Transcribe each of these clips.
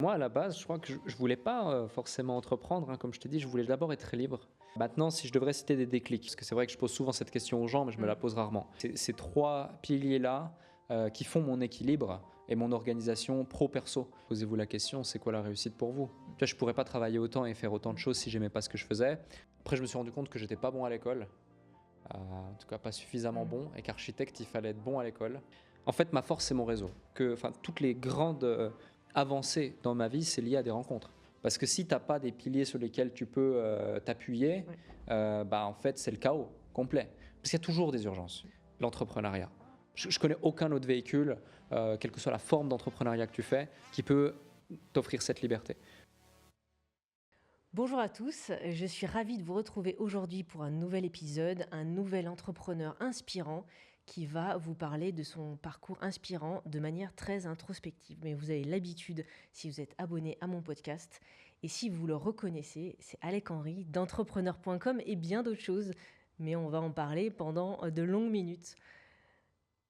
Moi, à la base, je crois que je voulais pas, forcément entreprendre, hein. Comme je t'ai dit, je voulais d'abord être libre. Maintenant, si je devrais citer des déclics, parce que c'est vrai que je pose souvent cette question aux gens, mais je me la pose rarement. C'est ces 3 piliers-là, qui font mon équilibre et mon organisation pro-perso. Posez-vous la question, c'est quoi la réussite pour vous? Tu vois, je pourrais pas travailler autant et faire autant de choses si j'aimais pas ce que je faisais. Après, je me suis rendu compte que j'étais pas bon à l'école, en tout cas pas suffisamment bon, et qu'architecte, il fallait être bon à l'école. En fait, ma force, c'est mon réseau. Enfin, toutes les grandes avancées dans ma vie, c'est lié à des rencontres. Parce que si tu n'as pas des piliers sur lesquels tu peux t'appuyer, Ouais. bah, en fait, c'est le chaos complet. Parce qu'il y a toujours des urgences. L'entrepreneuriat. Je connais aucun autre véhicule, quelle que soit la forme d'entrepreneuriat que tu fais, qui peut t'offrir cette liberté. Bonjour à tous, je suis ravie de vous retrouver aujourd'hui pour un nouvel épisode, un nouvel entrepreneur inspirant qui va vous parler de son parcours inspirant de manière très introspective. Mais vous avez l'habitude si vous êtes abonné à mon podcast. Et si vous le reconnaissez, c'est Alec Henry d'entrepreneur.com et bien d'autres choses. Mais on va en parler pendant de longues minutes.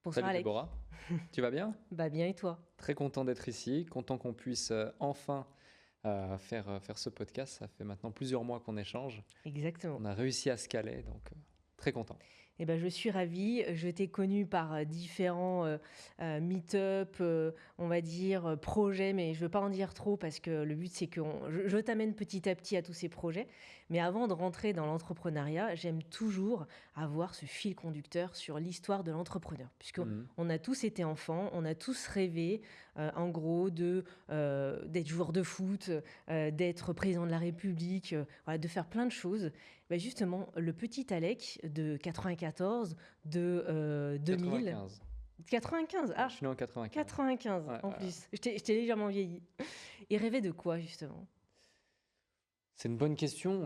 Bonsoir Salut Alec. Déborah, tu vas bien? Bah bien et toi? Très content d'être ici, content qu'on puisse enfin faire ce podcast. Ça fait maintenant plusieurs mois qu'on échange. Exactement. On a réussi à se caler, donc très content. Eh ben, je suis ravie. Je t'ai connue par différents meet-up, on va dire, projets, mais je ne veux pas en dire trop parce que le but, c'est que je t'amène petit à petit à tous ces projets. Mais avant de rentrer dans l'entrepreneuriat, j'aime toujours avoir ce fil conducteur sur l'histoire de l'entrepreneur. Mhm. Puisqu'on a tous été enfants, on a tous rêvé, en gros, d'être joueur de foot, d'être président de la République, voilà, de faire plein de choses. Bah justement, le petit Alec de 94, de 2000. 95. 95, Je suis né en 95. 95 Ouais, en ouais. plus. Je t'ai légèrement vieilli. Il rêvait de quoi justement? C'est une bonne question.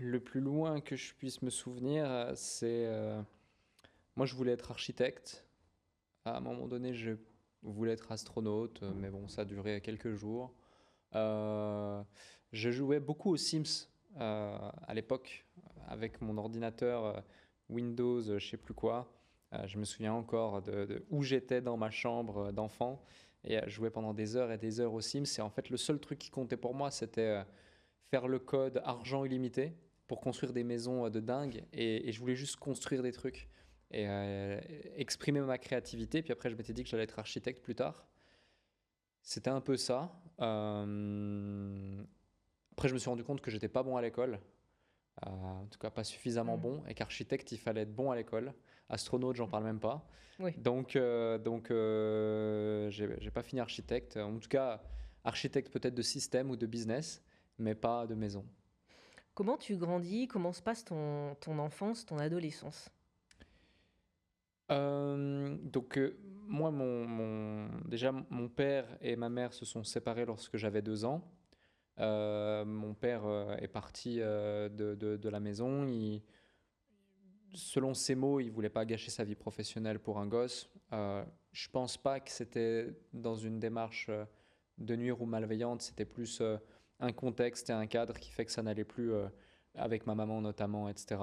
Le plus loin que je puisse me souvenir, c'est... moi, je voulais être architecte. À un moment donné, je voulais être astronaute, mais bon, ça a duré quelques jours. Je jouais beaucoup aux Sims à l'époque, avec mon ordinateur Windows, je sais plus quoi. Je me souviens encore de où j'étais dans ma chambre d'enfant et je jouais pendant des heures et des heures aux Sims. Et en fait, le seul truc qui comptait pour moi, c'était faire le code argent illimité pour construire des maisons de dingue. Et je voulais juste construire des trucs et exprimer ma créativité. Puis après, je m'étais dit que j'allais être architecte plus tard. C'était un peu ça. Après, je me suis rendu compte que j'étais pas bon à l'école, en tout cas pas suffisamment Mm. bon, et qu'architecte, il fallait être bon à l'école. Astronaute, j'en parle même pas. Oui. Donc, j'ai pas fini architecte. En tout cas, architecte peut-être de système ou de business, mais pas de maison. Comment tu grandis? Comment se passe ton enfance, ton adolescence? Moi, déjà, mon père et ma mère se sont séparés lorsque j'avais 2 ans. Mon père est parti de la maison. Selon ses mots, il voulait pas gâcher sa vie professionnelle pour un gosse. Je pense pas que c'était dans une démarche de nuire ou malveillante. C'était plus un contexte et un cadre qui fait que ça n'allait plus avec ma maman notamment, etc.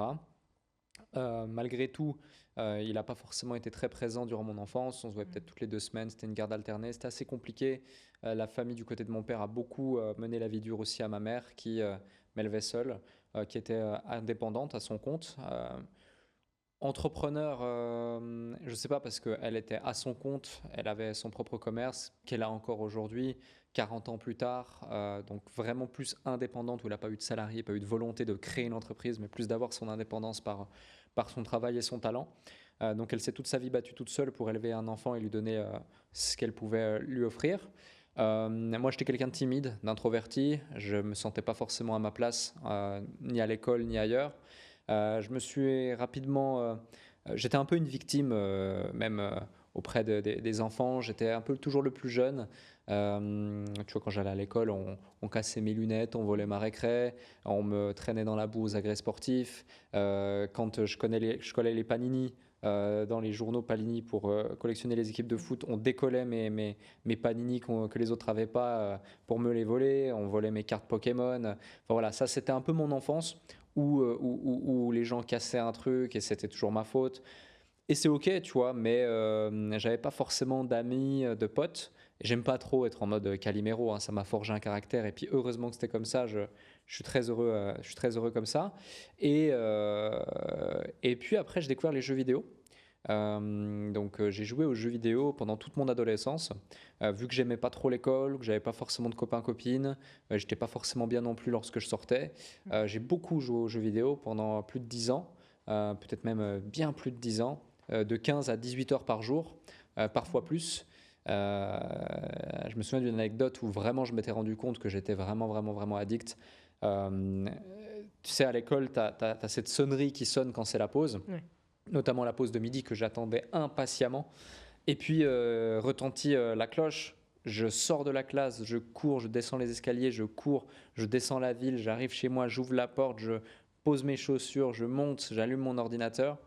Malgré tout, il n'a pas forcément été très présent durant mon enfance. On se voyait peut-être toutes les 2 semaines. C'était une garde alternée. C'était assez compliqué. La famille du côté de mon père a beaucoup mené la vie dure aussi à ma mère qui m'élevait seule, qui était indépendante à son compte. Entrepreneur, je ne sais pas parce qu'elle était à son compte, elle avait son propre commerce qu'elle a encore aujourd'hui, 40 ans plus tard, donc vraiment plus indépendante où elle n'a pas eu de salarié, pas eu de volonté de créer une entreprise, mais plus d'avoir son indépendance par son travail et son talent. Donc elle s'est toute sa vie battue toute seule pour élever un enfant et lui donner ce qu'elle pouvait lui offrir. Moi j'étais quelqu'un de timide, d'introverti, je ne me sentais pas forcément à ma place, ni à l'école ni ailleurs. Je me suis rapidement. J'étais un peu une victime, même auprès des enfants. J'étais un peu toujours le plus jeune. Tu vois, quand j'allais à l'école, on cassait mes lunettes, on volait ma récré, on me traînait dans la boue aux agrès sportifs. Quand je collais les panini dans les journaux Panini pour collectionner les équipes de foot, on décollait mes panini que les autres n'avaient pas pour me les voler. On volait mes cartes Pokémon. Enfin voilà, ça c'était un peu mon enfance où les gens cassaient un truc et c'était toujours ma faute. Et c'est ok, tu vois, mais j'avais pas forcément d'amis, de potes. J'aime pas trop être en mode Calimero, hein, ça m'a forgé un caractère et puis heureusement que c'était comme ça, je suis très heureux, je suis très heureux comme ça. Et puis après, j'ai découvert les jeux vidéo. J'ai joué aux jeux vidéo pendant toute mon adolescence. Vu que j'aimais pas trop l'école, que j'avais pas forcément de copains copines, j'étais pas forcément bien non plus lorsque je sortais. J'ai beaucoup joué aux jeux vidéo pendant plus de 10 ans, peut-être même bien plus de 10 ans, de 15 à 18 heures par jour, parfois plus. Euh, je me souviens d'une anecdote où vraiment je m'étais rendu compte que j'étais vraiment, vraiment, vraiment addict. Euh, Tu sais, à l'école, tu as cette sonnerie qui sonne quand c'est la pause, Ouais. notamment la pause de midi que j'attendais impatiemment. Et puis retentit la cloche. Je sors de la classe, je cours, je descends les escaliers, je cours, je descends la ville, j'arrive chez moi, j'ouvre la porte, je pose mes chaussures, je monte, j'allume mon ordinateur.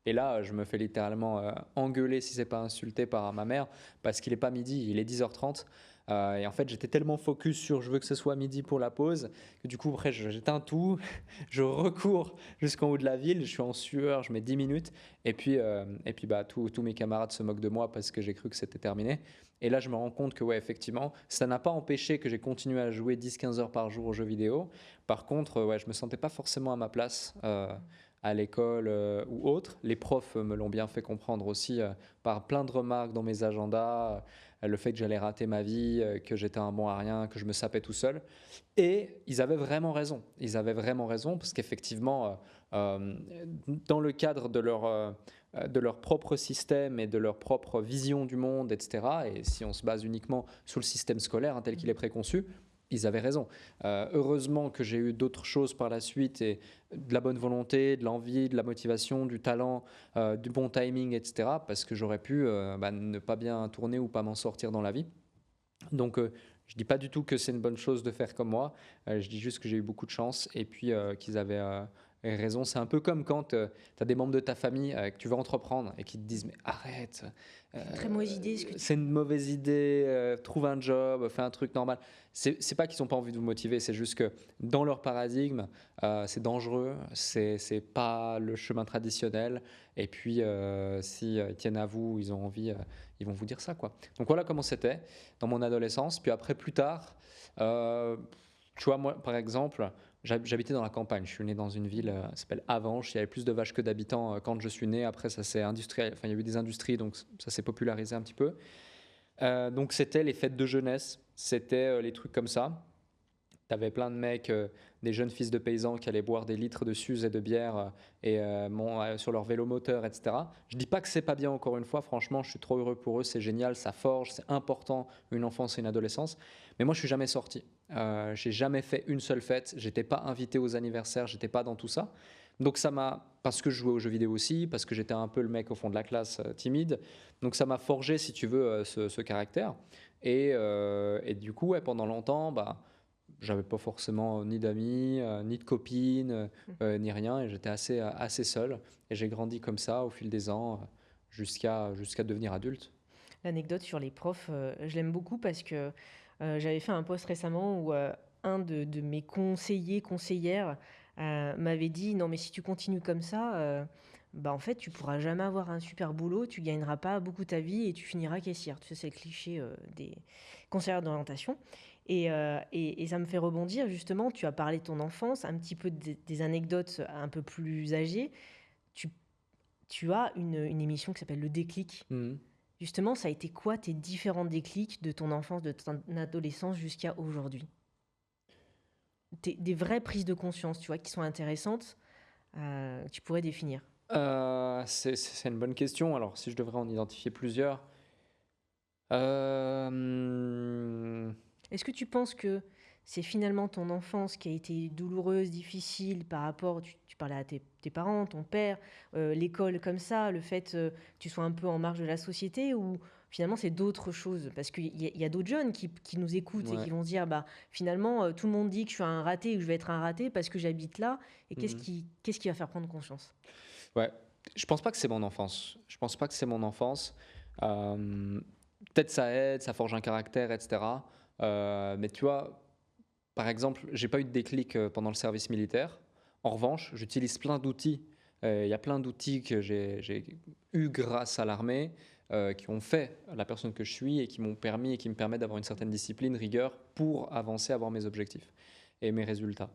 Et là, je me fais littéralement engueuler, si c'est pas insulté, par ma mère, parce qu'il n'est pas midi, il est 10h30. Et en fait, j'étais tellement focus sur je veux que ce soit midi pour la pause, que du coup, après, j'éteins tout, je recours jusqu'en haut de la ville, je suis en sueur, je mets 10 minutes, et puis bah, tous mes camarades se moquent de moi parce que j'ai cru que c'était terminé. Et là, je me rends compte que, ouais, effectivement, ça n'a pas empêché que j'ai continué à jouer 10-15 heures par jour aux jeux vidéo. Par contre, ouais, je me sentais pas forcément à ma place à l'école ou autre. Les profs me l'ont bien fait comprendre aussi par plein de remarques dans mes agendas, le fait que j'allais rater ma vie, que j'étais un bon à rien, que je me sapais tout seul. Et ils avaient vraiment raison. Ils avaient vraiment raison parce qu'effectivement, dans le cadre de leur propre système et de leur propre vision du monde, etc., et si on se base uniquement sur le système scolaire tel qu'il est préconçu, ils avaient raison. Heureusement que j'ai eu d'autres choses par la suite et de la bonne volonté, de l'envie, de la motivation, du talent, du bon timing, etc. Parce que j'aurais pu ne pas bien tourner ou pas m'en sortir dans la vie. Donc, je ne dis pas du tout que c'est une bonne chose de faire comme moi. Je dis juste que j'ai eu beaucoup de chance et puis qu'ils avaient raison. C'est un peu comme quand tu as des membres de ta famille que tu veux entreprendre et qui te disent mais arrête, C'est une très mauvaise idée ce que tu c'est une mauvaise idée, trouve un job, fais un truc normal. C'est pas qu'ils n'ont pas envie de vous motiver, c'est juste que dans leur paradigme, c'est dangereux, c'est pas le chemin traditionnel. Et puis, si ils tiennent à vous, ils ont envie, ils vont vous dire ça, quoi. Donc voilà comment c'était dans mon adolescence. Puis après, plus tard, euh, tu vois, moi, par exemple, j'habitais dans la campagne. Je suis né dans une ville qui s'appelle Avenches. Il y avait plus de vaches que d'habitants quand je suis né. Après, ça s'est industriel. Enfin, il y a eu des industries, donc ça s'est popularisé un petit peu. Donc c'était les fêtes de jeunesse, c'était les trucs comme ça. T'avais plein de mecs, des jeunes fils de paysans qui allaient boire des litres de suze et de bière sur leur vélo moteur, etc. Je dis pas que c'est pas bien, encore une fois, franchement, je suis trop heureux pour eux, c'est génial, ça forge, c'est important, une enfance et une adolescence. Mais moi, je suis jamais sorti. J'ai jamais fait une seule fête, j'étais pas invité aux anniversaires, j'étais pas dans tout ça. Donc ça m'a, parce que je jouais aux jeux vidéo aussi, parce que j'étais un peu le mec au fond de la classe timide, donc ça m'a forgé, si tu veux, ce caractère. Et du coup, ouais, pendant longtemps, bah, j'avais pas forcément ni d'amis, ni de copines, ni rien, et j'étais assez seul. Et j'ai grandi comme ça au fil des ans, jusqu'à devenir adulte. L'anecdote sur les profs, je l'aime beaucoup parce que j'avais fait un post récemment où un de mes conseillers, conseillères m'avait dit: «Non, mais si tu continues comme ça, bah, en fait, tu pourras jamais avoir un super boulot, tu gagneras pas beaucoup ta vie et tu finiras caissière». Tu sais, c'est le cliché des conseillères d'orientation. Et ça me fait rebondir, justement, tu as parlé de ton enfance, un petit peu des anecdotes un peu plus âgées. Tu, tu as une émission qui s'appelle Le Déclic. Mhm. Justement, ça a été quoi tes différents déclics de ton enfance, de ton adolescence jusqu'à aujourd'hui? Des vraies prises de conscience, tu vois, qui sont intéressantes, tu pourrais définir. C'est une bonne question. Alors, si je devrais en identifier plusieurs, euh, Est-ce que tu penses que c'est finalement ton enfance qui a été douloureuse, difficile par rapport, tu parlais à tes parents, ton père, l'école comme ça, le fait que tu sois un peu en marge de la société, ou finalement c'est d'autres choses? Parce qu'il y a d'autres jeunes qui nous écoutent et ouais. qui vont se dire, bah finalement tout le monde dit que je suis un raté et que je vais être un raté parce que j'habite là, et qu'est-ce Mhm. qui, qu'est-ce qui va faire prendre conscience? Ouais, je pense pas que c'est mon enfance. Je pense pas que c'est mon enfance. Euh, Peut-être ça aide, ça forge un caractère, etc. Mais tu vois, par exemple, j'ai pas eu de déclic pendant le service militaire. En revanche, j'utilise plein d'outils. Il y a plein d'outils que j'ai eu grâce à l'armée, qui ont fait la personne que je suis et qui m'ont permis et qui me permettent d'avoir une certaine discipline, rigueur pour avancer, avoir mes objectifs et mes résultats.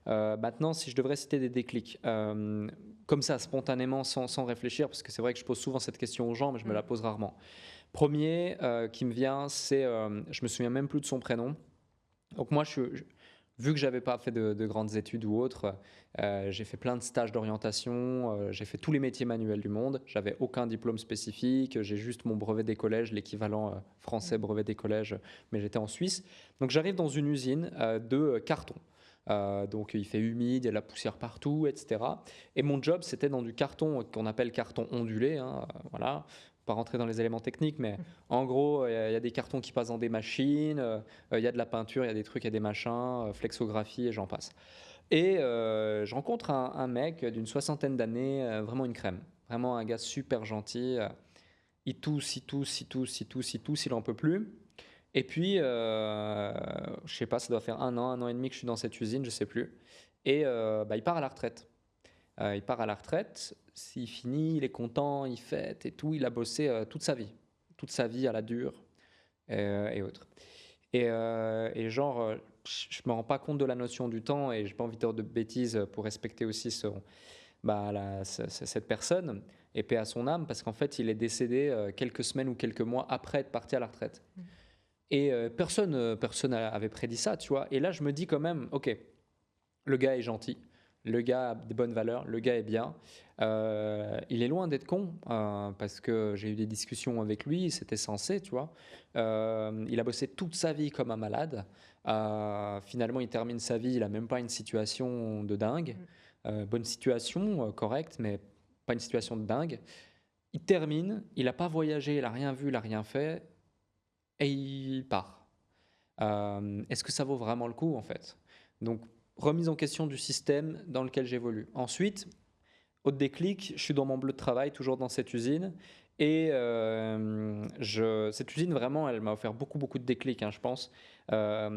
Maintenant, si je devrais citer des déclics, comme ça, spontanément, sans réfléchir, parce que c'est vrai que je pose souvent cette question aux gens, mais je me la pose rarement. Premier qui me vient, c'est, je me souviens même plus de son prénom. Donc moi, vu que j'avais pas fait de grandes études ou autres, j'ai fait plein de stages d'orientation, j'ai fait tous les métiers manuels du monde. J'avais aucun diplôme spécifique, j'ai juste mon brevet des collèges, l'équivalent français brevet des collèges, mais j'étais en Suisse. Donc j'arrive dans une usine de carton. Donc il fait humide, il y a de la poussière partout, etc. Et mon job, c'était dans du carton qu'on appelle carton ondulé, hein, voilà. Pas rentrer dans les éléments techniques, mais en gros, il y a des cartons qui passent dans des machines, il y a de la peinture, il y a des trucs, il y a des machins, flexographie et j'en passe. Et je rencontre un mec d'une 60aine d'années, vraiment une crème, vraiment un gars super gentil. Il tousse, il tousse, il tousse, il tousse, il tousse, il en peut plus. Et puis, je sais pas, ça doit faire un an et demi que je suis dans cette usine, je sais plus. Et il part à la retraite. Il part à la retraite, s'il finit, il est content, il fête et tout. Il a bossé toute sa vie à la dure et autres. Et genre, je me rends pas compte de la notion du temps et j'ai pas envie de dire de bêtises pour respecter aussi cette personne et paix à son âme parce qu'en fait, il est décédé quelques semaines ou quelques mois après être parti à la retraite. Et personne avait prédit ça, tu vois. Et là, je me dis quand même, ok, le gars est gentil, le gars a des bonnes valeurs, le gars est bien. Il est loin d'être con parce que j'ai eu des discussions avec lui, c'était censé, tu vois. Il a bossé toute sa vie comme un malade. Finalement, il termine sa vie, il n'a même pas une situation de dingue. Bonne situation, correcte, mais pas une situation de dingue. Il termine, il n'a pas voyagé, il n'a rien vu, il n'a rien fait, et il part. Est-ce que ça vaut vraiment le coup en fait? Donc, remise en question du système dans lequel j'évolue. Ensuite, autre déclic, je suis dans mon bleu de travail, toujours dans cette usine. Et cette usine, vraiment, elle m'a offert beaucoup, beaucoup de déclics, hein, je pense. Je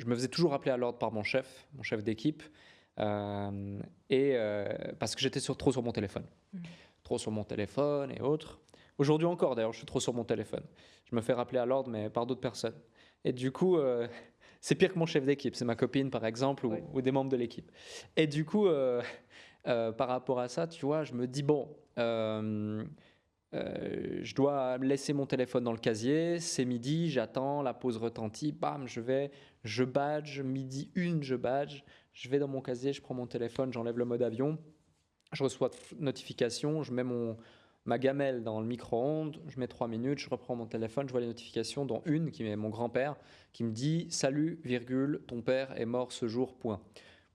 me faisais toujours appeler à l'ordre par mon chef d'équipe, parce que j'étais trop sur mon téléphone. Trop sur mon téléphone et autres. Aujourd'hui encore, d'ailleurs, je suis trop sur mon téléphone. Je me fais rappeler à l'ordre, mais par d'autres personnes. Et du coup, c'est pire que mon chef d'équipe. C'est ma copine, par exemple, ou des membres de l'équipe. Et du coup, par rapport à ça, tu vois, je me dis, bon, je dois laisser mon téléphone dans le casier. C'est midi, j'attends, la pause retentit. Bam, je badge. Midi 1, je badge. Je vais dans mon casier, je prends mon téléphone, j'enlève le mode avion. Je reçois notification, je mets ma gamelle dans le micro-ondes, je mets 3 minutes, je reprends mon téléphone, je vois les notifications, dont une qui est mon grand-père, qui me dit « Salut, virgule, ton père est mort ce jour, point ».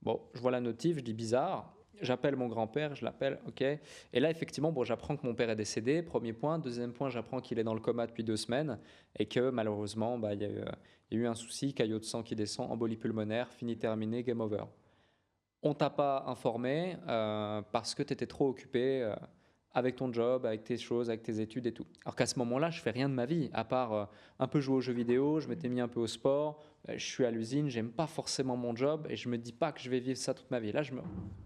Bon, je vois la notif, je dis bizarre, j'appelle mon grand-père, je l'appelle, ok. Et là, effectivement, bon, j'apprends que mon père est décédé, premier point. Deuxième point, j'apprends qu'il est dans le coma depuis 2 semaines et que malheureusement, il y a eu un souci, caillot de sang qui descend, embolie pulmonaire, fini, terminé, game over. On t'a pas informé parce que tu étais trop occupé avec ton job, avec tes choses, avec tes études et tout. Alors qu'à ce moment-là, je fais rien de ma vie, à part un peu jouer aux jeux vidéo, je m'étais mis un peu au sport, je suis à l'usine, j'aime pas forcément mon job et je me dis pas que je vais vivre ça toute ma vie. Là,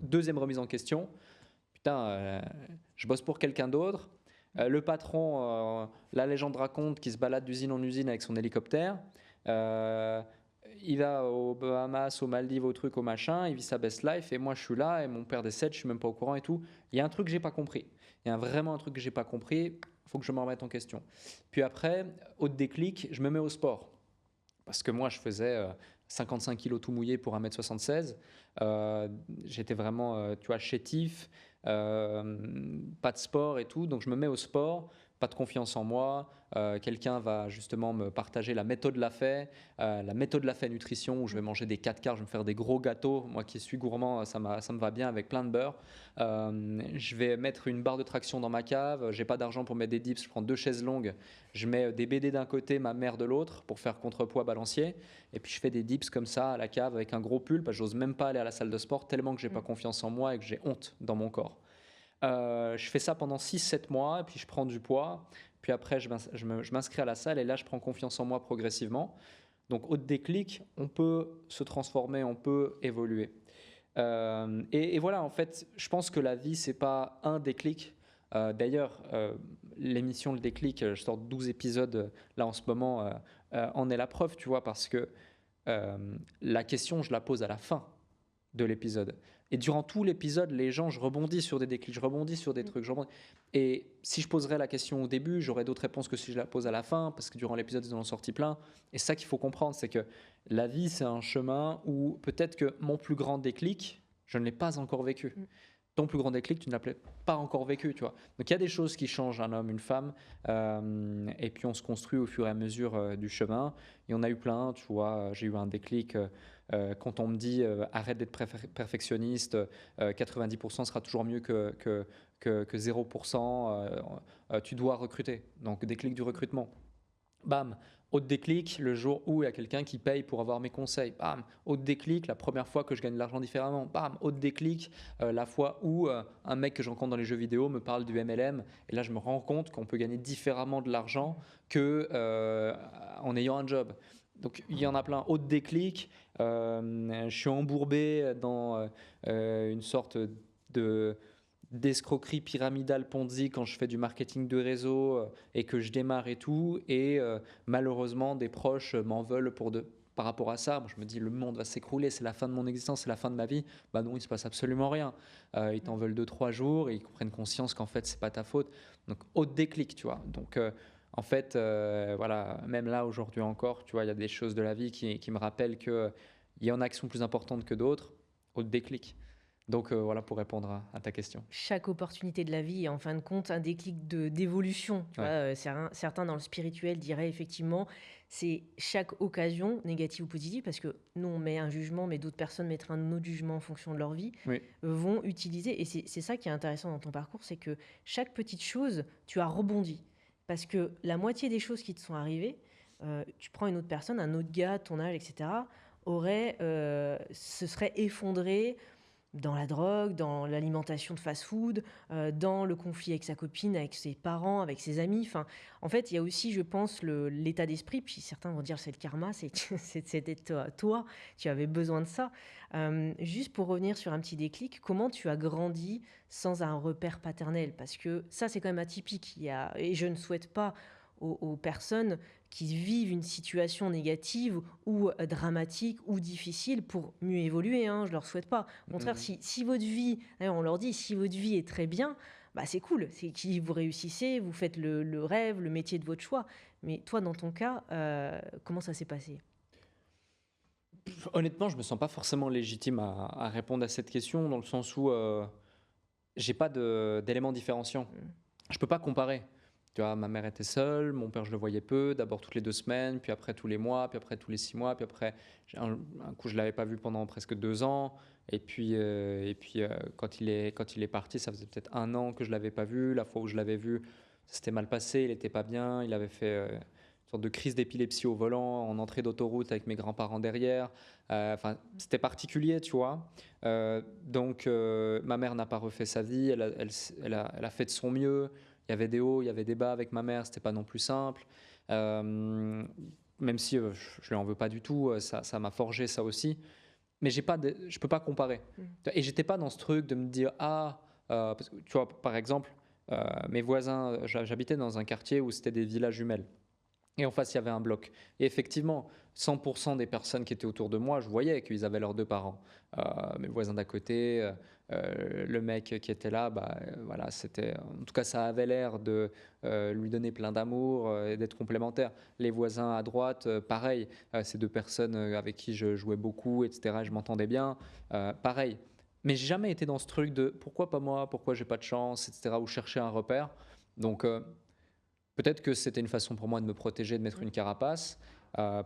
deuxième remise en question, putain, je bosse pour quelqu'un d'autre. Le patron, la légende raconte qu'il se balade d'usine en usine avec son hélicoptère. Il va aux Bahamas, aux Maldives, au truc, au machin, il vit sa best life et moi je suis là et mon père décède, je suis même pas au courant et tout. Il y a un truc que j'ai pas compris. Il y a vraiment un truc que j'ai pas compris, il faut que je me remette en question. Puis après, autre déclic, je me mets au sport. Parce que moi je faisais 55 kilos tout mouillé pour 1m76. J'étais vraiment, tu vois, chétif, pas de sport et tout. Donc je me mets au sport, pas de confiance en moi. Quelqu'un va justement me partager la méthode Lafay nutrition où je vais manger des 4 quarts, je vais me faire des gros gâteaux. Moi qui suis gourmand, ça me va bien avec plein de beurre. Je vais mettre une barre de traction dans ma cave. J'ai pas d'argent pour mettre des dips. Je prends 2 chaises longues. Je mets des BD d'un côté, ma mère de l'autre pour faire contrepoids balancier. Et puis je fais des dips comme ça à la cave avec un gros pull parce que j'ose même pas aller à la salle de sport tellement que j'ai pas confiance en moi et que j'ai honte dans mon corps. Je fais ça pendant 6-7 mois et puis je prends du poids. Puis après, je m'inscris à la salle et là, je prends confiance en moi progressivement. Donc, au déclic, on peut se transformer, on peut évoluer. Et voilà, en fait, je pense que la vie, c'est pas un déclic. D'ailleurs, l'émission Le Déclic, je sors 12 épisodes là en ce moment, en est la preuve, tu vois, parce que la question, je la pose à la fin de l'épisode. Et durant tout l'épisode, les gens, je rebondis sur des déclics, je rebondis sur des trucs. Et si je poserais la question au début, j'aurais d'autres réponses que si je la pose à la fin, parce que durant l'épisode, ils en ont sorti plein. Et c'est ça qu'il faut comprendre, c'est que la vie, c'est un chemin où peut-être que mon plus grand déclic, je ne l'ai pas encore vécu. Ton plus grand déclic, tu ne l'as pas encore vécu, tu vois. Donc il y a des choses qui changent un homme, une femme, et puis on se construit au fur et à mesure du chemin. Et on a eu plein, tu vois. J'ai eu un déclic quand on me dit arrête d'être perfectionniste, 90% sera toujours mieux que 0%, tu dois recruter. Donc déclic du recrutement. Bam, autre déclic, le jour où il y a quelqu'un qui paye pour avoir mes conseils. Bam, autre déclic, la première fois que je gagne de l'argent différemment. Bam, autre déclic, la fois où un mec que je rencontre dans les jeux vidéo me parle du MLM. Et là, je me rends compte qu'on peut gagner différemment de l'argent que en ayant un job. Donc il y en a plein. Autre déclic, je suis embourbé dans une sorte de d'escroquerie pyramidale Ponzi quand je fais du marketing de réseau et que je démarre et tout. Et malheureusement, des proches m'en veulent par rapport à ça. Moi, je me dis, le monde va s'écrouler, c'est la fin de mon existence, c'est la fin de ma vie. Bah non, il se passe absolument rien. Ils t'en veulent 2-3 jours et ils prennent conscience qu'en fait, c'est pas ta faute. Donc, autre déclic, tu vois. Donc, en fait, voilà, même là, aujourd'hui encore, tu vois, il y a des choses de la vie qui me rappellent qu'il y en a qui sont plus importantes que d'autres. Autre déclic. Donc voilà pour répondre à ta question. Chaque opportunité de la vie est en fin de compte un déclic d'évolution. Tu Ouais. vois, certains dans le spirituel diraient effectivement, c'est chaque occasion, négative ou positive, parce que nous on met un jugement, mais d'autres personnes mettraient un autre jugement en fonction de leur vie, Oui. vont utiliser, et c'est ça qui est intéressant dans ton parcours, c'est que chaque petite chose, tu as rebondi. Parce que la moitié des choses qui te sont arrivées, tu prends une autre personne, un autre gars, ton âge, etc., se serait effondré dans la drogue, dans l'alimentation de fast-food, dans le conflit avec sa copine, avec ses parents, avec ses amis. Enfin, en fait, il y a aussi, je pense, l'état d'esprit. Puis certains vont dire c'est le karma, c'était toi, tu avais besoin de ça. Juste pour revenir sur un petit déclic, comment tu as grandi sans un repère paternel? Parce que ça, c'est quand même atypique. Et je ne souhaite pas aux personnes qui vivent une situation négative ou dramatique ou difficile pour mieux évoluer. Je ne leur souhaite pas. Au contraire, si votre vie, on leur dit, si votre vie est très bien, bah c'est cool. C'est que vous réussissez, vous faites le rêve, le métier de votre choix. Mais toi, dans ton cas, comment ça s'est passé? Honnêtement, je me sens pas forcément légitime à répondre à cette question dans le sens où j'ai pas d'éléments différenciants. Je peux pas comparer. Tu vois, ma mère était seule, mon père je le voyais peu, d'abord toutes les 2 semaines, puis après tous les mois, puis après tous les 6 mois, puis après un coup je l'avais pas vu pendant presque 2 ans, et puis quand il est parti, ça faisait peut-être 1 an que je l'avais pas vu. La fois où je l'avais vu, ça s'était mal passé, il était pas bien, il avait fait une sorte de crise d'épilepsie au volant en entrée d'autoroute avec mes grands-parents derrière. Enfin, c'était particulier, tu vois. Donc ma mère n'a pas refait sa vie, elle a fait de son mieux. Il y avait des hauts, il y avait des bas avec ma mère, c'était pas non plus simple. Même si je lui en veux pas du tout, ça m'a forgé ça aussi. Mais je peux pas comparer. Et j'étais pas dans ce truc de me dire parce que, tu vois, par exemple, mes voisins, j'habitais dans un quartier où c'était des villas jumelles. Et en face, il y avait un bloc. Et effectivement, 100% des personnes qui étaient autour de moi, je voyais qu'ils avaient leurs 2 parents. Mes voisins d'à côté, le mec qui était là, voilà, en tout cas, ça avait l'air de lui donner plein d'amour et d'être complémentaire. Les voisins à droite, pareil, ces 2 personnes avec qui je jouais beaucoup, etc., je m'entendais bien, pareil. Mais j'ai jamais été dans ce truc de pourquoi pas moi, pourquoi j'ai pas de chance, etc., ou chercher un repère. Donc, peut-être que c'était une façon pour moi de me protéger, de mettre une carapace, euh,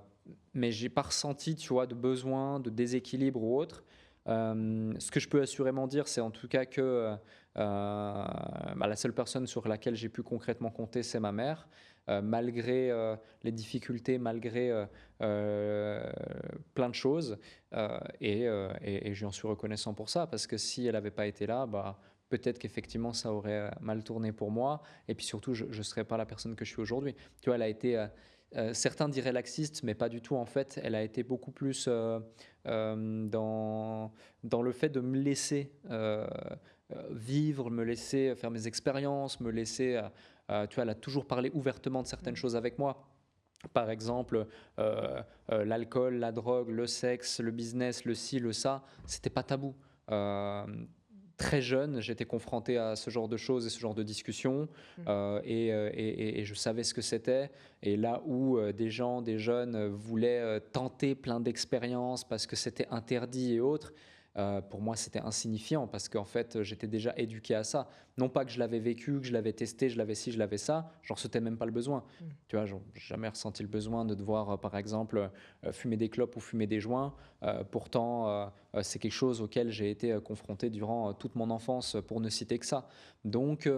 mais j'ai pas ressenti, tu vois, de besoin, de déséquilibre ou autre. Ce que je peux assurément dire, c'est en tout cas que la seule personne sur laquelle j'ai pu concrètement compter, c'est ma mère. Malgré les difficultés, malgré plein de choses, et je lui en suis reconnaissant pour ça, parce que si elle n'avait pas été là, peut-être qu'effectivement ça aurait mal tourné pour moi, et puis surtout je ne serais pas la personne que je suis aujourd'hui. Tu vois, elle a été, certains diraient laxiste, mais pas du tout en fait. Elle a été beaucoup plus dans le fait de me laisser vivre, me laisser faire mes expériences, me laisser, tu vois, elle a toujours parlé ouvertement de certaines choses avec moi. Par exemple, l'alcool, la drogue, le sexe, le business, le ci, le ça, c'était pas tabou. Hem, Très jeune, j'étais confronté à ce genre de choses et ce genre de discussions, Mmh. et je savais ce que c'était. Et là où, des jeunes, voulaient, tenter plein d'expériences parce que c'était interdit et autres, pour moi, c'était insignifiant parce qu'en fait, j'étais déjà éduqué à ça. Non pas que je l'avais vécu, que je l'avais testé, je l'avais ci, je l'avais ça, j'en ressentais même pas le besoin. Mmh. Tu vois, j'ai jamais ressenti le besoin de devoir, par exemple, fumer des clopes ou fumer des joints. Pourtant, c'est quelque chose auquel j'ai été, confronté durant, toute mon enfance, pour ne citer que ça. Donc,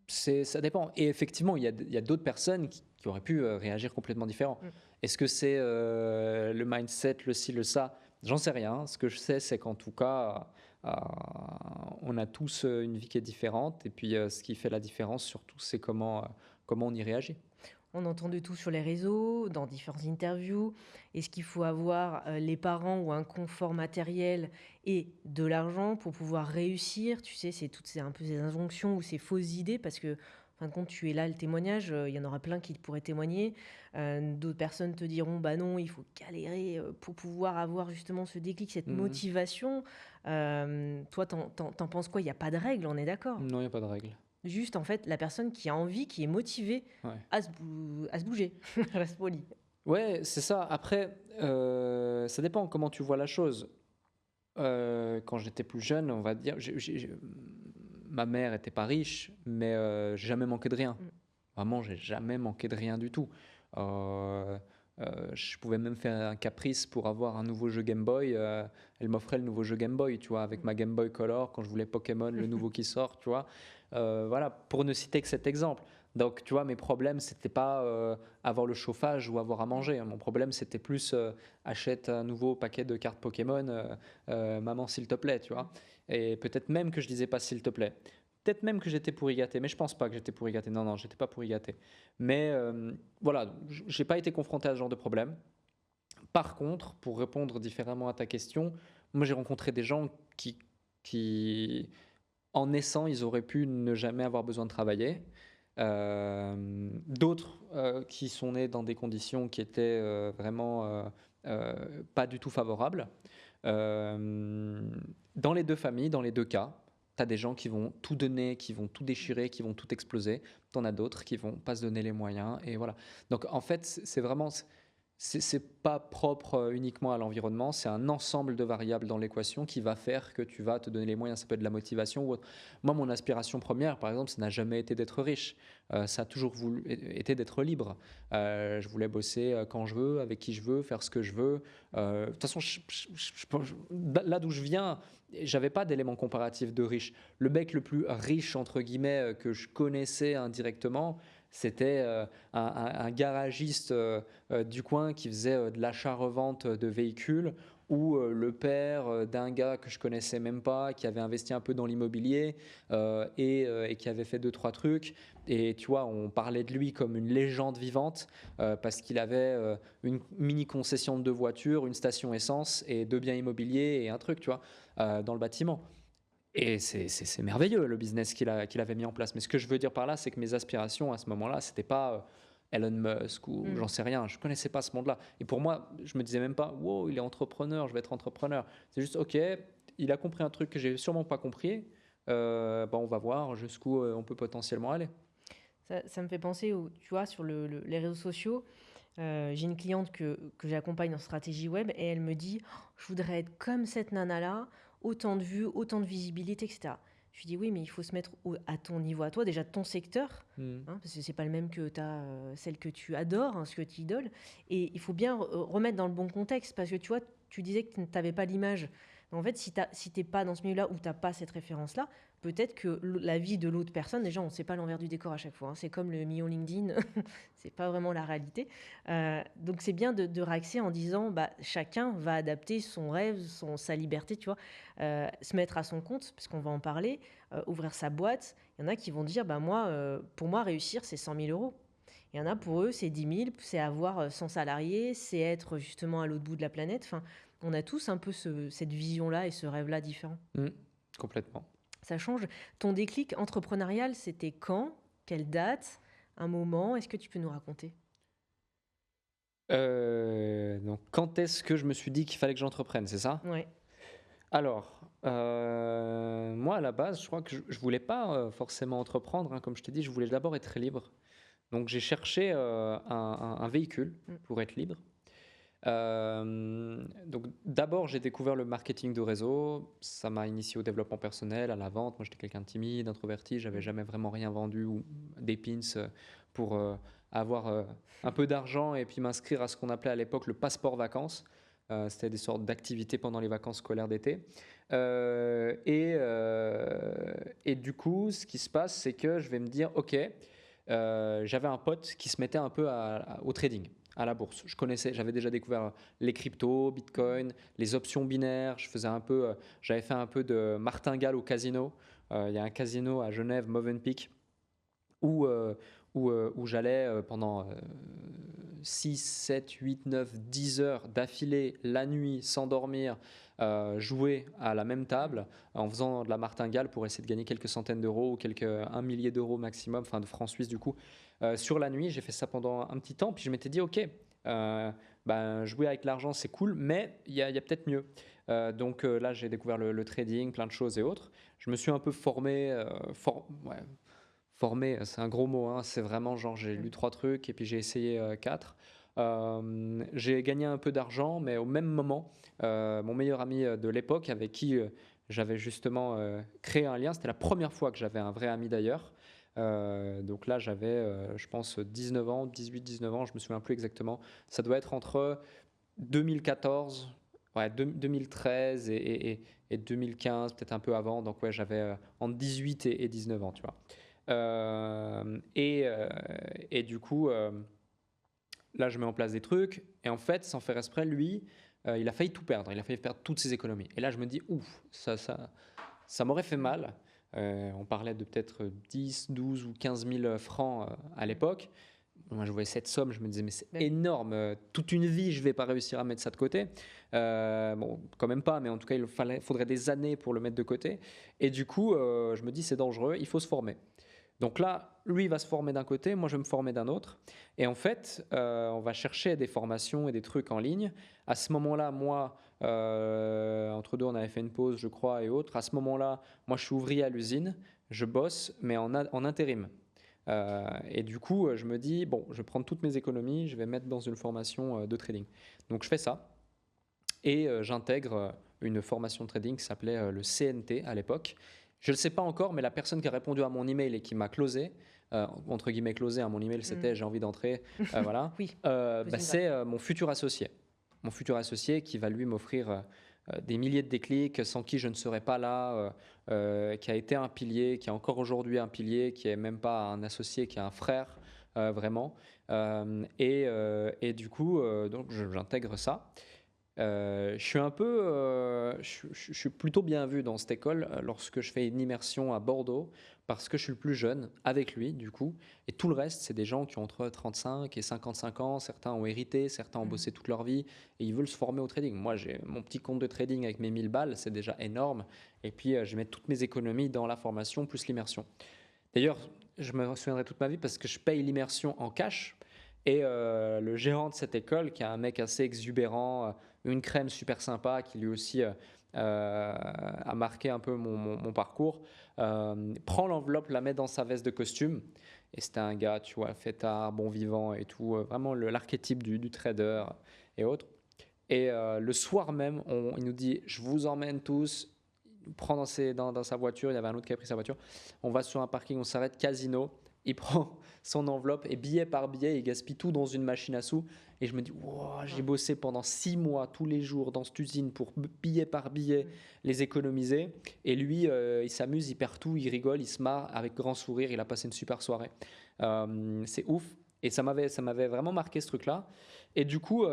ça dépend. Et effectivement, il y a d'autres personnes qui auraient pu, réagir complètement différent. Mmh. Est-ce que c'est, le mindset, le ci, le ça? J'en sais rien. Ce que je sais, c'est qu'en tout cas, heu, on a tous, une vie qui est différente, et puis, ce qui fait la différence surtout, c'est comment on y réagit. On entend de tout sur les réseaux, dans différentes interviews. Est-ce qu'il faut avoir les parents ou un confort matériel et de l'argent pour pouvoir réussir? Tu sais, c'est toutes ces, un peu ces injonctions ou ces fausses idées parce que, en fin de compte, tu es là, le témoignage, il y en aura plein qui pourraient témoigner. D'autres personnes te diront, bah non, il faut galérer pour pouvoir avoir justement ce déclic, cette Mmh. motivation. Toi, t'en penses quoi? Il n'y a pas de règle, on est d'accord? Non, il y a pas de règle. Juste, en fait, la personne qui a envie, qui est motivée Ouais. à se bouger. Je reste polie. Ouais, c'est ça. Après, ça dépend comment tu vois la chose. Quand j'étais plus jeune, on va dire, ma mère était pas riche, mais j'ai jamais manqué de rien. Mmh. Vraiment, j'ai jamais manqué de rien du tout. Heu je pouvais même faire un caprice pour avoir un nouveau jeu Game Boy, elle m'offrait le nouveau jeu Game Boy, tu vois? Avec Mmh. ma Game Boy Color quand je voulais Pokémon, le nouveau qui sort, tu vois? Voilà, pour ne citer que cet exemple. Donc tu vois, mes problèmes, c'était pas, avoir le chauffage ou avoir à Mmh. manger, hein. Mon problème, c'était plus, achète un nouveau paquet de cartes Pokémon, maman s'il te plaît, tu Mmh. vois? Et peut-être même que je disais pas s'il te plaît. Peut-être même que j'étais pour y gâter, mais je pense pas que j'étais pour y gâter. Non, non, j'étais pas pour y gâter. Mais voilà, j'ai pas été confronté à ce genre de problème. Par contre, pour répondre différemment à ta question, moi j'ai rencontré des gens qui, en naissant, ils auraient pu ne jamais avoir besoin de travailler. D'autres, qui sont nés dans des conditions qui étaient, vraiment, pas du tout favorables. Dans les 2 familles, dans les 2 cas, tu as des gens qui vont tout donner, qui vont tout déchirer, qui vont tout exploser. Tu en as d'autres qui vont pas se donner les moyens, et voilà. Donc en fait, c'est vraiment, c'est pas propre, uniquement à l'environnement, c'est un ensemble de variables dans l'équation qui va faire que tu vas te donner les moyens. Ça peut être de la motivation ou autre. Moi, mon aspiration première, par exemple, ça n'a jamais été d'être riche. Ça a toujours été d'être libre. Je voulais bosser, quand je veux, avec qui je veux, faire ce que je veux. De toute façon, là d'où je viens, j'avais pas d'élément comparatif de riche. Le mec le plus «riche» entre guillemets, que je connaissais indirectement, c'était, un garagiste, du coin qui faisait, de l'achat-revente de véhicules, ou le père, d'un gars que je connaissais même pas, qui avait investi un peu dans l'immobilier, et qui avait fait deux trois trucs. Et tu vois, on parlait de lui comme une légende vivante, parce qu'il avait, une mini concession de 2 voitures, une station essence et 2 biens immobiliers et un truc, tu vois? Dans le bâtiment. Et c'est merveilleux le business qu'il avait mis en place. Mais ce que je veux dire par là, c'est que mes aspirations à ce moment-là, c'était pas, Elon Musk ou Mmh. j'en sais rien. Je connaissais pas ce monde-là. Et pour moi, je me disais même pas: «Wow, il est entrepreneur, je vais être entrepreneur». C'est juste: «OK, il a compris un truc que j'ai sûrement pas compris, bah, on va voir jusqu'où, on peut potentiellement aller». Ça me fait penser au, tu vois, sur les réseaux sociaux, j'ai une cliente que j'accompagne en stratégie web et elle me dit: «Oh, je voudrais être comme cette nana-là, autant de vues, autant de visibilité, et cetera». Je lui dis: «Oui, mais il faut se mettre à ton niveau, à toi, déjà de ton secteur, Mmh. hein, parce que c'est pas le même que celle que tu adores, hein, ce que tu idoles. Et il faut bien remettre dans le bon contexte, parce que tu vois, tu disais que tu n'avais pas l'image. En fait, si t'es pas dans ce milieu-là ou t'as pas cette référence-là, peut-être que la vie de l'autre personne, déjà, on ne sait pas l'envers du décor à chaque fois, hein. C'est comme le million LinkedIn, c'est pas vraiment la réalité. Donc c'est bien de réaxer en disant, bah, chacun va adapter son rêve, sa liberté, tu vois, se mettre à son compte, parce qu'on va en parler, ouvrir sa boîte. Il y en a qui vont dire, bah, moi, pour moi, réussir, c'est 100 000 euros. Il y en a pour eux, c'est 10 000, c'est avoir 100 salariés, c'est être justement à l'autre bout de la planète. Enfin, on a tous un peu cette vision-là et ce rêve-là différent. Mmh. Complètement. Ça change. Ton déclic entrepreneurial, c'était quand? Quelle date? Un moment? Est-ce que tu peux nous raconter? Donc quand est-ce que je me suis dit qu'il fallait que j'entreprenne, c'est ça? Ouais. Alors, moi à la base, je crois que je voulais pas, forcément entreprendre, hein. Comme je t'ai dit, je voulais d'abord être libre. Donc j'ai cherché, un véhicule Mmh. pour être libre. Donc d'abord, j'ai découvert le marketing de réseau. Ça m'a initié au développement personnel, à la vente. Moi, j'étais quelqu'un de timide, introverti. J'avais Mmh. jamais vraiment rien vendu ou des pins pour avoir un peu d'argent et puis m'inscrire à ce qu'on appelait à l'époque le passeport vacances. C'était des sortes d'activités pendant les vacances scolaires d'été. Et du coup, ce qui se passe, c'est que je vais me dire, OK, j'avais un pote qui se mettait un peu au trading, à la bourse. J'avais déjà découvert les cryptos, Bitcoin, les options binaires. J'avais fait un peu de martingale au casino. Il y a un casino à Genève, Movenpick, où, où j'allais pendant 6, 7, 8, 9, 10 heures d'affilée, la nuit, sans dormir, jouer à la même table en faisant de la martingale pour essayer de gagner quelques centaines d'euros ou un millier d'euros maximum, enfin de francs suisses du coup. Sur la nuit, j'ai fait ça pendant un petit temps, puis je m'étais dit, ok, ben, jouer avec l'argent c'est cool, mais il y a peut-être mieux. Donc là, j'ai découvert le trading, plein de choses et autres. Je me suis un peu formé, ouais, formé, c'est un gros mot, hein, c'est vraiment genre j'ai Mmh. lu 3 trucs et puis j'ai essayé 4. J'ai gagné un peu d'argent, mais au même moment, mon meilleur ami de l'époque, avec qui j'avais justement créé un lien, c'était la première fois que j'avais un vrai ami d'ailleurs. Donc là, j'avais, je pense, 19 ans, 18-19 ans, je me souviens plus exactement. Ça doit être entre 2014, ouais, 2013 et 2015, peut-être un peu avant. Donc ouais, j'avais entre 18 et 19 ans, tu vois. Et du coup, là, je mets en place des trucs. Et en fait, sans faire exprès, lui, il a failli tout perdre. Il a failli perdre toutes ses économies. Et là, je me dis, ouf, ça m'aurait fait Mmh. mal. On parlait de peut-être 10, 12 ou 15 000 francs à Mmh. l'époque. Moi, je voyais cette somme, je me disais, mais c'est Bah oui. énorme. Toute une vie, je vais pas réussir à mettre ça de côté. Bon, quand même pas, mais en tout cas, faudrait des années pour le mettre de côté. Et du coup, je me dis, c'est dangereux, il faut se former. Donc là, lui, il va se former d'un côté, moi, je vais me former d'un autre. Et en fait, on va chercher des formations et des trucs en ligne. À ce moment-là, moi, entre deux, on avait fait une pause, je crois, et autres. À ce moment-là, moi, je suis ouvrier à l'usine, je bosse, mais en intérim. Et du coup, je me dis, bon, je vais prendre toutes mes économies, je vais mettre dans une formation de trading. Donc, je fais ça et j'intègre une formation de trading qui s'appelait le CNT à l'époque. Je ne le sais pas encore, mais la personne qui a répondu à mon email et qui m'a closé, entre guillemets closé, hein, mon email Mmh. c'était j'ai envie d'entrer, voilà, Oui, bah, possible. c'est mon futur associé. Mon futur associé qui va lui m'offrir des milliers de déclics, sans qui je ne serais pas là, qui a été un pilier, qui est encore aujourd'hui un pilier, qui est même pas un associé, qui est un frère, vraiment. Et du coup, donc j'intègre ça. Je suis un peu, je suis plutôt bien vu dans cette école lorsque je fais une immersion à Bordeaux parce que je suis le plus jeune avec lui du coup et tout le reste c'est des gens qui ont entre 35 et 55 ans, certains ont hérité, certains ont Mmh. bossé toute leur vie et ils veulent se former au trading. Moi j'ai mon petit compte de trading avec mes 1000 balles, c'est déjà énorme et puis je mets toutes mes économies dans la formation plus l'immersion. D'ailleurs, je me souviendrai toute ma vie parce que je paye l'immersion en cash. Et le gérant de cette école, qui est un mec assez exubérant, une crème super sympa, qui lui aussi a marqué un peu mon parcours, prend l'enveloppe, la met dans sa veste de costume. Et c'était un gars, tu vois, fêtard, bon vivant et tout, vraiment l'archétype du trader et autres. Et le soir même, il nous dit, je vous emmène tous, il nous prend dans sa voiture, il y avait un autre qui a pris sa voiture, on va sur un parking, on s'arrête, casino, il prend son enveloppe et billet par billet, il gaspille tout dans une machine à sous. Et je me dis, wow, j'ai Ouais. bossé pendant 6 mois tous les jours dans cette usine pour billet par billet Mmh. les économiser. Et lui, il s'amuse, il perd tout, il rigole, il se marre avec grand sourire, il a passé une super soirée. C'est ouf. Et ça m'avait vraiment marqué ce truc-là. Et du coup,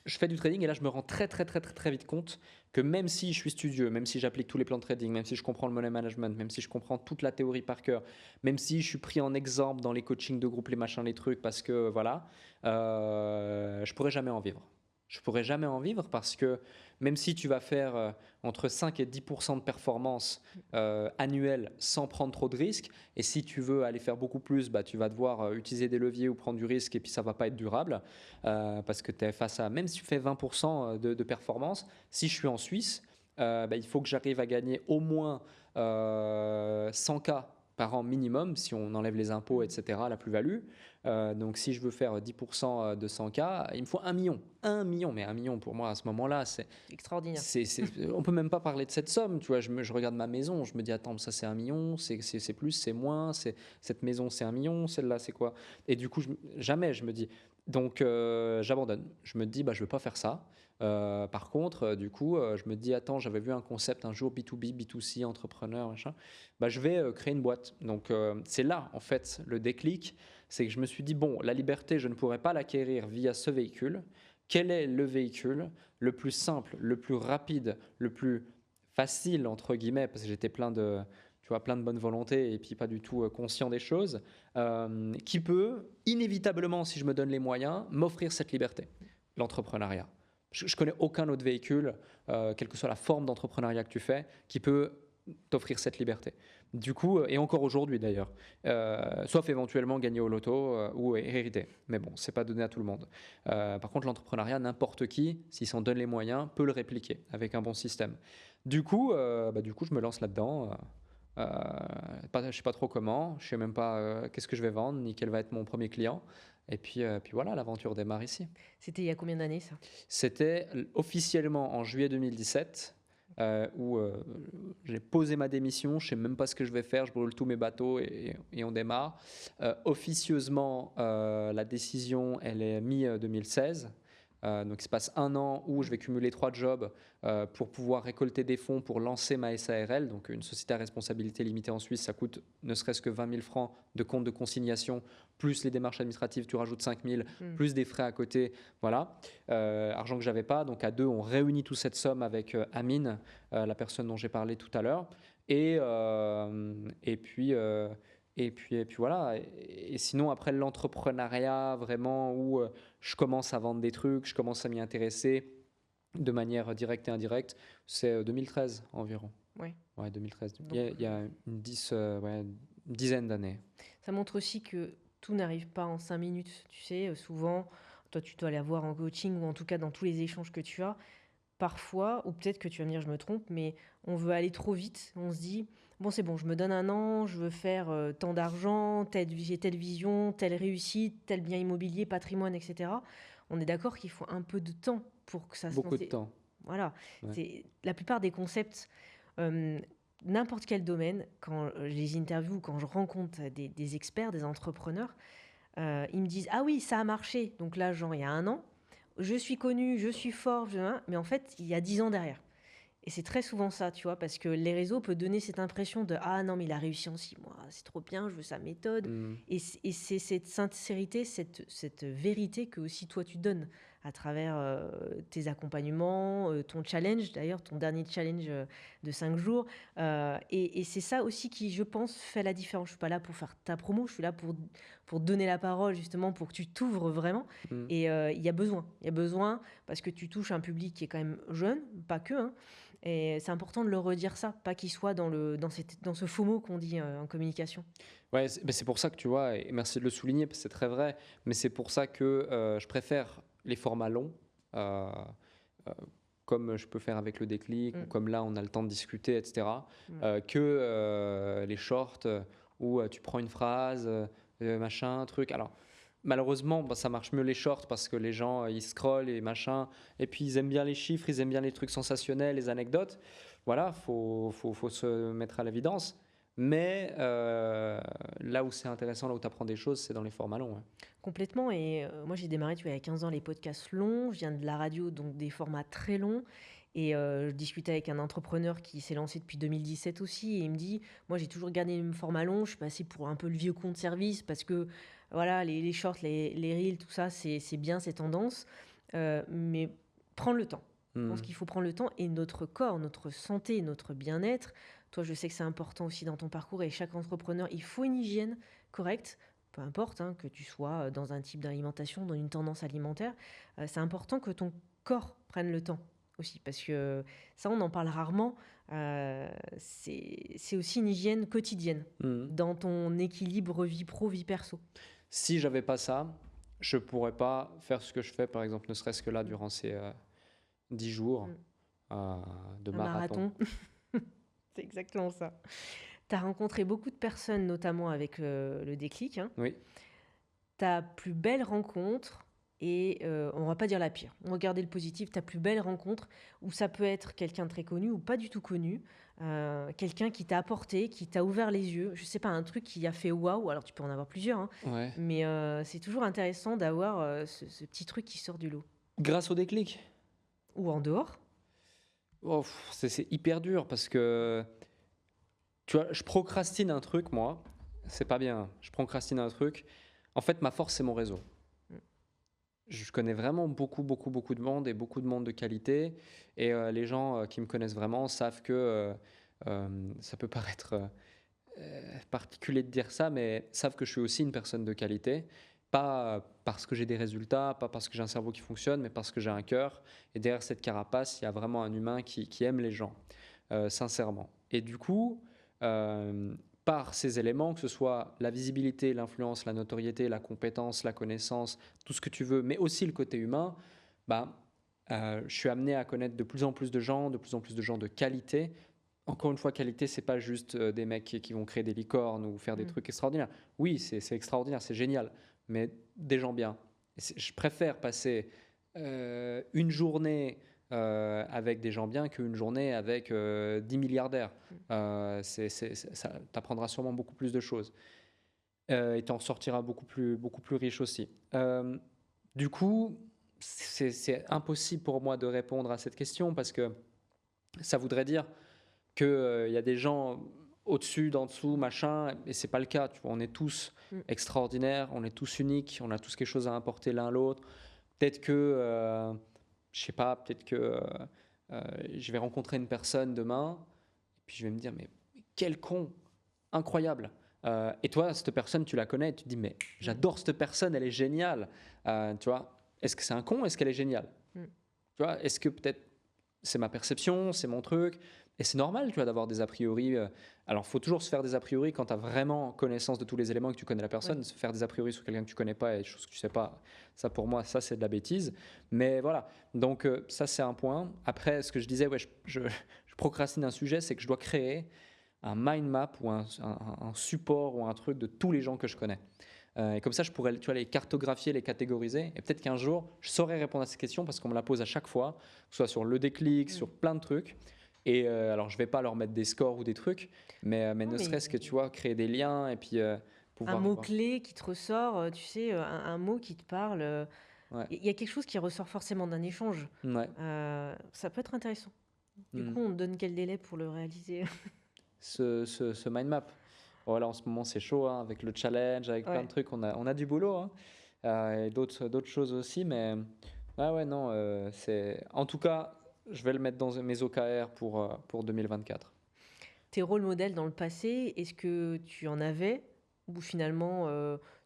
je fais du trading et là je me rends très très très très très vite compte que même si je suis studieux, même si j'applique tous les plans de trading, même si je comprends le money management, même si je comprends toute la théorie par cœur, même si je suis pris en exemple dans les coachings de groupe, les machins, les trucs, parce que voilà, je pourrais jamais en vivre. Je pourrais jamais en vivre parce que même si tu vas faire entre 5 et 10% de performance annuelle sans prendre trop de risques, et si tu veux aller faire beaucoup plus, bah, tu vas devoir utiliser des leviers ou prendre du risque et puis ça va pas être durable parce que tu es face à, même si tu fais 20% de performance, si je suis en Suisse, bah, il faut que j'arrive à gagner au moins 100K par an minimum, si on enlève les impôts, etc., la plus-value. Donc si je veux faire 10% de 100K, il me faut 1 million. 1 million, mais 1 million pour moi à ce moment-là, Extraordinaire. on peut même pas parler de cette somme. Tu vois, je regarde ma maison, je me dis, attends, ça c'est 1 million, c'est plus, c'est moins, cette maison c'est 1 million, celle-là c'est quoi? Et du coup, jamais je me dis. Donc j'abandonne. Je me dis, bah, je veux pas faire ça. Par contre, du coup, je me dis, attends, j'avais vu un concept un jour B2B, B2C, entrepreneur, machin. Bah, je vais créer une boîte. Donc c'est là, en fait, le déclic. C'est que je me suis dit, bon, la liberté, je ne pourrais pas l'acquérir via ce véhicule. Quel est le véhicule le plus simple, le plus rapide, le plus facile, entre guillemets, parce que j'étais plein de, tu vois, plein de bonne volonté et puis pas du tout conscient des choses, qui peut, inévitablement, si je me donne les moyens, m'offrir cette liberté, l'entrepreneuriat. Je connais aucun autre véhicule, quelle que soit la forme d'entrepreneuriat que tu fais, qui peut t'offrir cette liberté. Du coup, et encore aujourd'hui d'ailleurs, sauf éventuellement gagner au loto ou hériter. Mais bon, c'est pas donné à tout le monde. Par contre, l'entrepreneuriat, n'importe qui, s'il s'en donne les moyens, peut le répliquer avec un bon système. Du coup, je me lance là-dedans. Je ne sais pas trop comment, je ne sais même pas qu'est-ce que je vais vendre, ni quel va être mon premier client. Et puis voilà, l'aventure démarre ici. C'était il y a combien d'années ça? C'était officiellement en juillet 2017 où j'ai posé ma démission, je ne sais même pas ce que je vais faire, je brûle tous mes bateaux et on démarre. Officieusement, la décision, elle est mi-2016. Donc il se passe 1 an où je vais cumuler 3 jobs pour pouvoir récolter des fonds pour lancer ma SARL, donc une société à responsabilité limitée en Suisse. Ça coûte ne serait-ce que 20 000 francs de compte de consignation, plus les démarches administratives, tu rajoutes 5 000, plus des frais à côté, voilà. Argent que j'avais pas. Donc à deux, on réunit toute cette somme avec Amine, la personne dont j'ai parlé tout à l'heure, et puis voilà. Et sinon, après l'entrepreneuriat, vraiment, où je commence à vendre des trucs, je commence à m'y intéresser de manière directe et indirecte, c'est 2013 environ. Ouais. Ouais, 2013. Donc, il y a une dizaine d'années. ça montre aussi que tout n'arrive pas en 5 minutes. Tu sais, souvent, toi, tu dois aller voir en coaching ou en tout cas dans tous les échanges que tu as. Parfois, ou peut-être que tu vas me dire je me trompe, mais on veut aller trop vite. On se dit, bon, c'est bon, je me donne 1 an, je veux faire tant d'argent, j'ai telle vision, telle réussite, tel bien immobilier, patrimoine, etc. On est d'accord qu'il faut un peu de temps pour que ça se Beaucoup lance. de temps. Voilà. Ouais. La plupart des concepts, n'importe quel domaine, quand je les interviewe, quand je rencontre des experts, des entrepreneurs, ils me disent, ah oui, ça a marché. Donc là, genre, il y a 1 an, je suis connu, je suis fort, mais en fait, il y a 10 ans derrière. Et c'est très souvent ça, tu vois, parce que les réseaux peuvent donner cette impression de ah non, mais il a réussi en 6 mois, c'est trop bien, je veux sa méthode. Et c'est cette sincérité, cette vérité que aussi toi tu donnes à travers tes accompagnements, ton challenge, d'ailleurs, ton dernier challenge de 5 jours. Et c'est ça aussi qui, je pense, fait la différence. Je suis pas là pour faire ta promo, je suis là pour donner la parole, justement, pour que tu t'ouvres vraiment. Et il y a besoin, parce que tu touches un public qui est quand même jeune, pas que, hein. Et c'est important de le redire ça, pas qu'il soit dans ce faux mot qu'on dit en communication. Ouais, c'est pour ça que tu vois, et merci de le souligner, parce que c'est très vrai, mais c'est pour ça que je préfère les formats longs, euh, euh, comme je peux faire avec le déclic, ou comme là on a le temps de discuter, etc., que les shorts où tu prends une phrase, machin, truc. Alors, malheureusement, bah, ça marche mieux les shorts parce que les gens ils scrollent et machin, et puis ils aiment bien les chiffres, ils aiment bien les trucs sensationnels, les anecdotes. Voilà, faut se mettre à l'évidence. Mais là où c'est intéressant, là où tu apprends des choses, c'est dans les formats longs. Ouais. Complètement. Et moi, j'ai démarré, tu vois, il y a 15 ans, les podcasts longs. Je viens de la radio, donc des formats très longs. Et je discutais avec un entrepreneur qui s'est lancé depuis 2017 aussi. Et il me dit, moi, j'ai toujours gardé les mêmes formats longs. Je suis passé pour un peu le vieux con de service parce que, voilà, les shorts, les reels, tout ça, c'est bien, c'est tendance. Mais prendre le temps. Je pense qu'il faut prendre le temps. Et notre corps, notre santé, notre bien-être, toi, je sais que c'est important aussi dans ton parcours. Et chaque entrepreneur, il faut une hygiène correcte. peu importe, hein, que tu sois dans un type d'alimentation, dans une tendance alimentaire, c'est important que ton corps prenne le temps aussi, parce que ça, on en parle rarement. C'est aussi une hygiène quotidienne Mhm. dans ton équilibre vie pro, vie perso. Si j'avais pas ça, je pourrais pas faire ce que je fais, par exemple, ne serait-ce que là, Mm. durant ces 10 jours Mm. euh, de Un marathon. marathon, c'est exactement ça. Tu as rencontré beaucoup de personnes, notamment avec le déclic, hein. Oui. Ta plus belle rencontre, et on va pas dire la pire, on va garder le positif, ta plus belle rencontre, où ça peut être quelqu'un de très connu ou pas du tout connu, quelqu'un qui t'a apporté, qui t'a ouvert les yeux, je sais pas, un truc qui a fait waouh, alors tu peux en avoir plusieurs, hein, Ouais. mais c'est toujours intéressant d'avoir ce petit truc qui sort du lot. Grâce au déclic. Ou en dehors. Oh, c'est hyper dur parce que, tu vois, je procrastine un truc, moi. C'est pas bien. Je procrastine un truc. En fait, ma force, c'est mon réseau. Mm. Je connais vraiment beaucoup, beaucoup, beaucoup de monde et beaucoup de monde de qualité. Et les gens qui me connaissent vraiment savent que ça peut paraître particulier de dire ça, mais savent que je suis aussi une personne de qualité. Pas parce que j'ai des résultats, pas parce que j'ai un cerveau qui fonctionne, mais parce que j'ai un cœur. Et derrière cette carapace, il y a vraiment un humain qui aime les gens, sincèrement. Et du coup, euh, par ces éléments, que ce soit la visibilité, l'influence, la notoriété, la compétence, la connaissance, tout ce que tu veux, mais aussi le côté humain, bah, je suis amené à connaître de plus en plus de gens de qualité. Encore une fois, qualité, c'est pas juste des mecs qui vont créer des licornes ou faire des Mm. trucs extraordinaires. Oui, c'est extraordinaire, c'est génial, mais des gens bien. Je préfère passer une journée avec des gens bien qu'une journée avec 10 milliardaires. Ça t'apprendra sûrement beaucoup plus de choses et t'en sortiras beaucoup plus riche aussi. Du coup, c'est impossible pour moi de répondre à cette question parce que ça voudrait dire qu'il y a des gens au-dessus, d'en dessous, machin, et c'est pas le cas. Tu vois, on est tous Mm. extraordinaires, on est tous uniques, on a tous quelque chose à apporter l'un à l'autre. Peut-être que, je sais pas, peut-être que je vais rencontrer une personne demain, et puis je vais me dire, mais quel con, incroyable. Et toi, cette personne, tu la connais, tu te dis, mais Mm. j'adore cette personne, elle est géniale. Tu vois, est-ce que c'est un con, est-ce qu'elle est géniale? Mm. Tu vois, est-ce que peut-être c'est ma perception, c'est mon truc. Et c'est normal, tu vois, d'avoir des a priori. Alors, il faut toujours se faire des a priori quand tu as vraiment connaissance de tous les éléments et que tu connais la personne. Ouais. Se faire des a priori sur quelqu'un que tu connais pas et des choses que tu sais pas, ça pour moi, ça c'est de la bêtise. Mais voilà, donc ça c'est un point. Après, ce que je disais, ouais, je procrastine un sujet, c'est que je dois créer un mind map ou un support ou un truc de tous les gens que je connais. Et comme ça, je pourrais, tu vois, les cartographier, les catégoriser. Et peut-être qu'un jour, je saurais répondre à ces questions parce qu'on me la pose à chaque fois, que ce soit sur le déclic, Mm. sur plein de trucs. Et alors, je ne vais pas leur mettre des scores ou des trucs, mais Non, ne mais serait-ce que, tu vois, créer des liens et puis un pouvoir avoir. mot-clé qui te ressort, tu sais, un mot qui te parle. Ouais, Il y a quelque chose qui ressort forcément d'un échange. ouais. Ça peut être intéressant. Du Hmm. coup, on te donne quel délai pour le réaliser? Ce mind map. Voilà, en ce moment, c'est chaud hein, avec le challenge, avec plein de Ouais. trucs. On a du boulot hein, et d'autres choses aussi. Mais ouais, non, en tout cas, je vais le mettre dans mes OKR pour 2024. Tes rôles modèles dans le passé, est-ce que tu en avais? Ou finalement,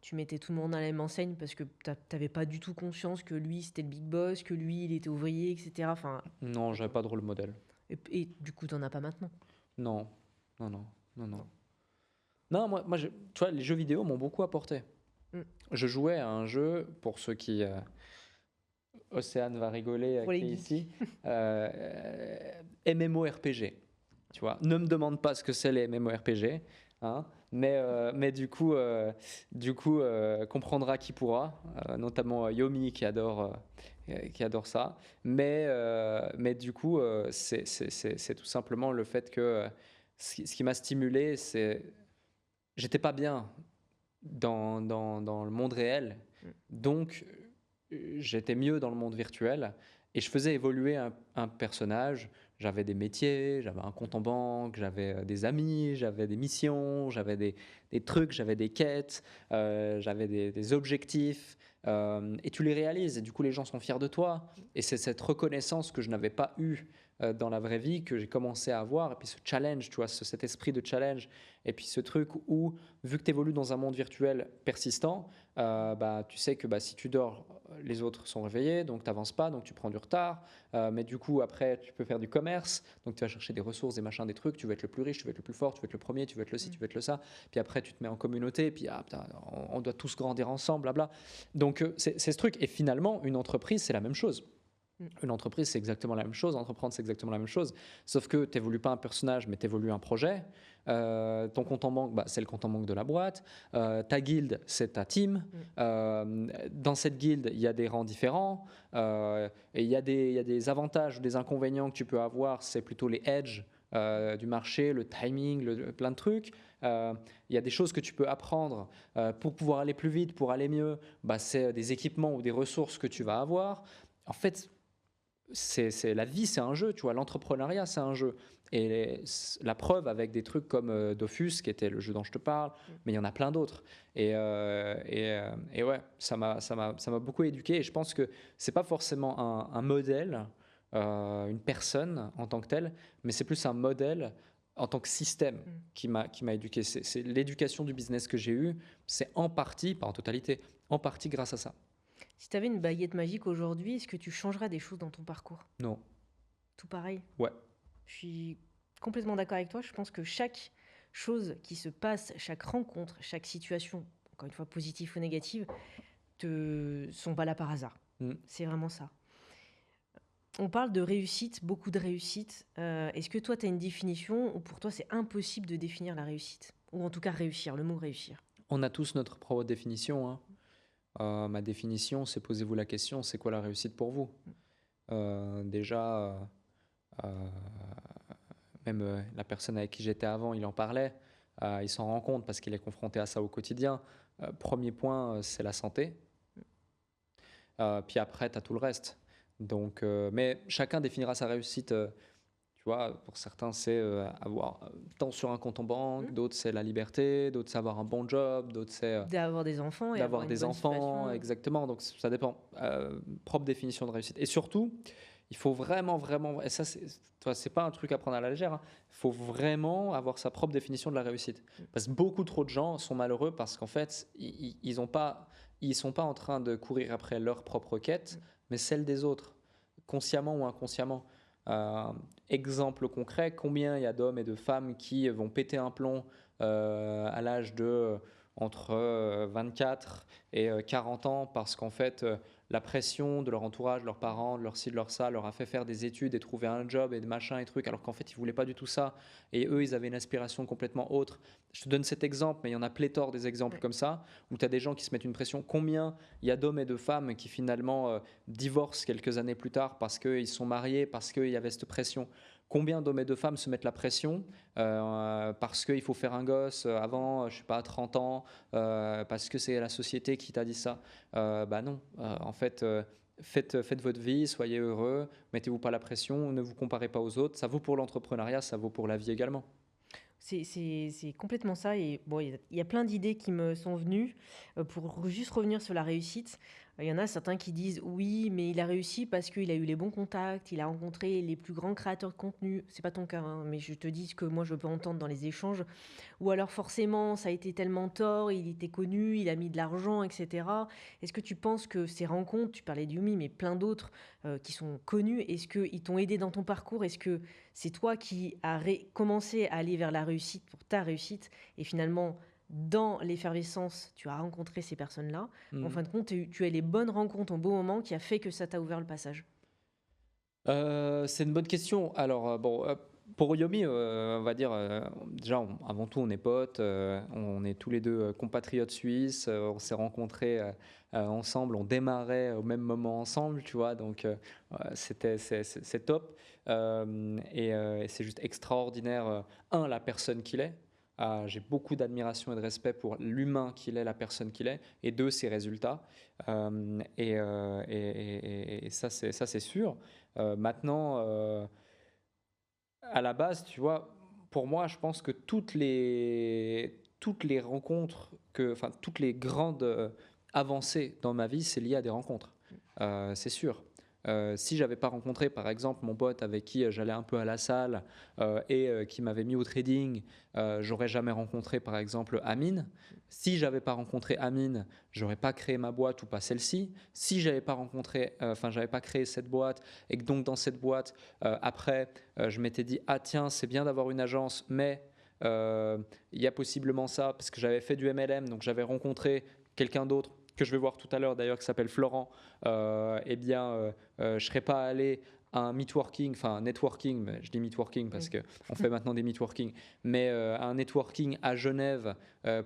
tu mettais tout le monde à la même enseigne parce que tu n'avais pas du tout conscience que lui, c'était le big boss, que lui, il était ouvrier, etc. Enfin, Non, j'avais attends. pas de rôle modèle. Et du coup, tu n'en as pas maintenant. Non, non, non, non, non. Non. Non, tu vois, les jeux vidéo m'ont beaucoup apporté. Mm. Je jouais à un jeu, pour ceux qui... Océane va rigoler, Pour les qui est geeks. ici. MMORPG. Tu vois, ne me demande pas ce que c'est les MMORPG, hein, mais du coup comprendra qui pourra, notamment Yomi qui adore ça. Mais du coup, c'est tout simplement le fait que ce qui m'a stimulé, c'est j'étais pas bien dans le monde réel, Mm. donc j'étais mieux dans le monde virtuel et je faisais évoluer un personnage. J'avais des métiers, j'avais un compte en banque, j'avais des amis, j'avais des missions, j'avais des trucs, j'avais des quêtes, j'avais des objectifs et tu les réalises et du coup les gens sont fiers de toi et c'est cette reconnaissance que je n'avais pas eue dans la vraie vie que j'ai commencé à avoir et puis ce challenge, tu vois, cet esprit de challenge et puis ce truc où vu que tu évolues dans un monde virtuel persistant, bah, tu sais que bah, si tu dors, les autres sont réveillés, donc tu n'avances pas, donc tu prends du retard. Mais du coup, après, tu peux faire du commerce, donc tu vas chercher des ressources, des machins, des trucs. Tu veux être le plus riche, tu veux être le plus fort, tu veux être le premier, tu veux être le ci, tu veux être le ça. Puis après, tu te mets en communauté, puis ah, putain, on doit tous grandir ensemble, blabla. Donc c'est ce truc. Et finalement, une entreprise, c'est la même chose. Une entreprise, c'est exactement la même chose. Entreprendre, c'est exactement la même chose. Sauf que tu n'évolues pas un personnage, mais tu évolues un projet. Ton compte en banque, bah, c'est le compte en banque de la boîte. Ta guilde, c'est ta team. Dans cette guilde, il y a des rangs différents. Et il y a des avantages ou des inconvénients que tu peux avoir. C'est plutôt les edges du marché, le timing, plein de trucs. Il y a des choses que tu peux apprendre pour pouvoir aller plus vite, pour aller mieux. Bah, c'est des équipements ou des ressources que tu vas avoir. En fait, la vie, c'est un jeu, tu vois. L'entrepreneuriat, c'est un jeu. Et la preuve avec des trucs comme Dofus, qui était le jeu dont je te parle, mais il y en a plein d'autres. Et ouais, ça m'a beaucoup éduqué. Et je pense que c'est pas forcément un modèle, une personne en tant que telle, mais c'est plus un modèle en tant que système qui m'a éduqué. C'est l'éducation du business que j'ai eue, c'est en partie, pas en totalité, en partie grâce à ça. Si tu avais une baguette magique aujourd'hui, est-ce que tu changerais des choses dans ton parcours? Non. Tout pareil. Ouais. Je suis complètement d'accord avec toi. Je pense que chaque chose qui se passe, chaque rencontre, chaque situation, encore une fois positive ou négative, sont pas là par hasard. C'est vraiment ça. On parle de réussite, beaucoup de réussite. Est-ce que toi, tu as une définition ou pour toi, c'est impossible de définir la réussite? Ou en tout cas réussir, le mot réussir. On a tous notre propre définition, hein. Ma définition, c'est posez-vous la question, c'est quoi la réussite pour vous? Déjà, même la personne avec qui j'étais avant, il en parlait, il s'en rend compte parce qu'il est confronté à ça au quotidien. Premier point, c'est la santé. Puis après, tu as tout le reste. Donc, mais chacun définira sa réussite. Tu vois, pour certains, c'est avoir tant sur un compte en banque, d'autres, c'est la liberté, d'autres, c'est avoir un bon job, d'autres, c'est D'avoir des enfants et avoir d'avoir une des bonne enfants, situation. exactement. Donc ça dépend. Propre définition de réussite. Et surtout, il faut vraiment, vraiment, et ça, c'est pas un truc à prendre à la légère, hein. Il faut vraiment avoir sa propre définition de la réussite. Parce que beaucoup trop de gens sont malheureux parce qu'en fait, ils ont pas, ils sont pas en train de courir après leur propre quête, mais celle des autres, consciemment ou inconsciemment. Euh, Exemple concret, combien il y a d'hommes et de femmes qui vont péter un plomb à l'âge de entre 24 et 40 ans parce qu'en fait, la pression de leur entourage, de leurs parents, de leur ci, de leur ça, leur a fait faire des études et trouver un job et des machins et trucs, alors qu'en fait, ils ne voulaient pas du tout ça. Et eux, ils avaient une aspiration complètement autre. Je te donne cet exemple, mais il y en a pléthore des exemples comme ça, où tu as des gens qui se mettent une pression. Combien il y a d'hommes et de femmes qui finalement divorcent quelques années plus tard parce qu'ils sont mariés, parce qu'il y avait cette pression. Combien d'hommes et de femmes se mettent la pression parce qu'il faut faire un gosse avant, je sais pas, 30 ans, parce que c'est la société qui t'a dit ça. Bah non, en fait, faites votre vie, soyez heureux, mettez-vous pas la pression, ne vous comparez pas aux autres. Ça vaut pour l'entrepreneuriat, ça vaut pour la vie également. C'est complètement ça. Et bon, il y a plein d'idées qui me sont venues. Pour juste revenir sur la réussite, il y en a certains qui disent oui, mais il a réussi parce qu'il a eu les bons contacts, il a rencontré les plus grands créateurs de contenu. C'est pas ton cas, hein, mais je te dis ce que moi je peux entendre dans les échanges. Ou alors forcément, ça a été tellement tort, il était connu, il a mis de l'argent, etc. Est-ce que tu penses que ces rencontres, tu parlais d'Yumi, mais plein d'autres qui sont connus, est-ce qu'ils t'ont aidé dans ton parcours? Est-ce que c'est toi qui as commencé à aller vers la réussite pour ta réussite et finalement, dans l'effervescence, tu as rencontré ces personnes-là. En fin de compte, tu as les bonnes rencontres au bon moment qui a fait que ça t'a ouvert le passage. C'est une bonne question. Alors, bon, pour Yomi, on va dire, déjà, avant tout, on est potes, on est tous les deux compatriotes suisses, on s'est rencontrés ensemble, on démarrait au même moment ensemble, tu vois, donc c'est top. Et c'est juste extraordinaire, la personne qu'il est, j'ai beaucoup d'admiration et de respect pour l'humain qu'il est, la personne qu'il est, et deux, ses résultats. Et ça, c'est sûr. Maintenant, à la base, tu vois, pour moi, je pense que toutes les rencontres, enfin, toutes les grandes avancées dans ma vie, c'est lié à des rencontres. C'est sûr. Si j'avais pas rencontré, par exemple, mon pote avec qui j'allais un peu à la salle et qui m'avait mis au trading, j'aurais jamais rencontré, par exemple, Amine. Si j'avais pas rencontré Amine, j'aurais pas créé ma boîte ou pas celle-ci. Si j'avais pas rencontré, enfin, j'avais pas créé cette boîte et que donc dans cette boîte, après, je m'étais dit ah tiens, c'est bien d'avoir une agence, mais il y a possiblement ça parce que j'avais fait du MLM, donc j'avais rencontré quelqu'un d'autre que je vais voir tout à l'heure d'ailleurs qui s'appelle Florent. Eh bien, je ne serais pas allé à un meetworking, enfin un networking, mais je dis meetworking parce qu'on fait maintenant des meetworking, mais un networking à Genève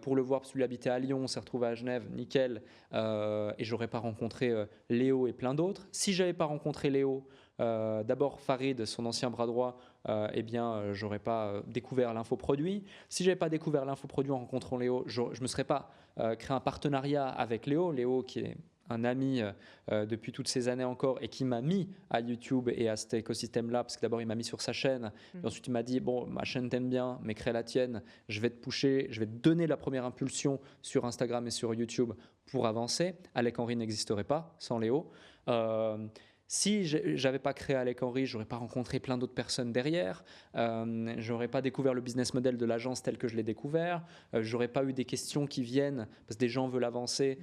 pour le voir parce qu'il habitait à Lyon, on s'est retrouvé à Genève, nickel, et j'aurais pas rencontré Léo et plein d'autres. Si j'avais pas rencontré Léo, d'abord Farid, son ancien bras droit, eh bien, j'aurais pas découvert l'infoproduit. Si j'avais pas découvert l'infoproduit en rencontrant Léo, je me serais pas créé un partenariat avec Léo. Léo qui est un ami depuis toutes ces années encore et qui m'a mis à YouTube et à cet écosystème-là, parce que d'abord il m'a mis sur sa chaîne, puis ensuite il m'a dit bon, ma chaîne t'aime bien, mais crée la tienne, je vais te pusher, je vais te donner la première impulsion sur Instagram et sur YouTube pour avancer. Alec Henry n'existerait pas sans Léo. Si j'avais pas créé Alec Henry, j'aurais pas rencontré plein d'autres personnes derrière, j'aurais pas découvert le business model de l'agence tel que je l'ai découvert, j'aurais pas eu des questions qui viennent parce que des gens veulent avancer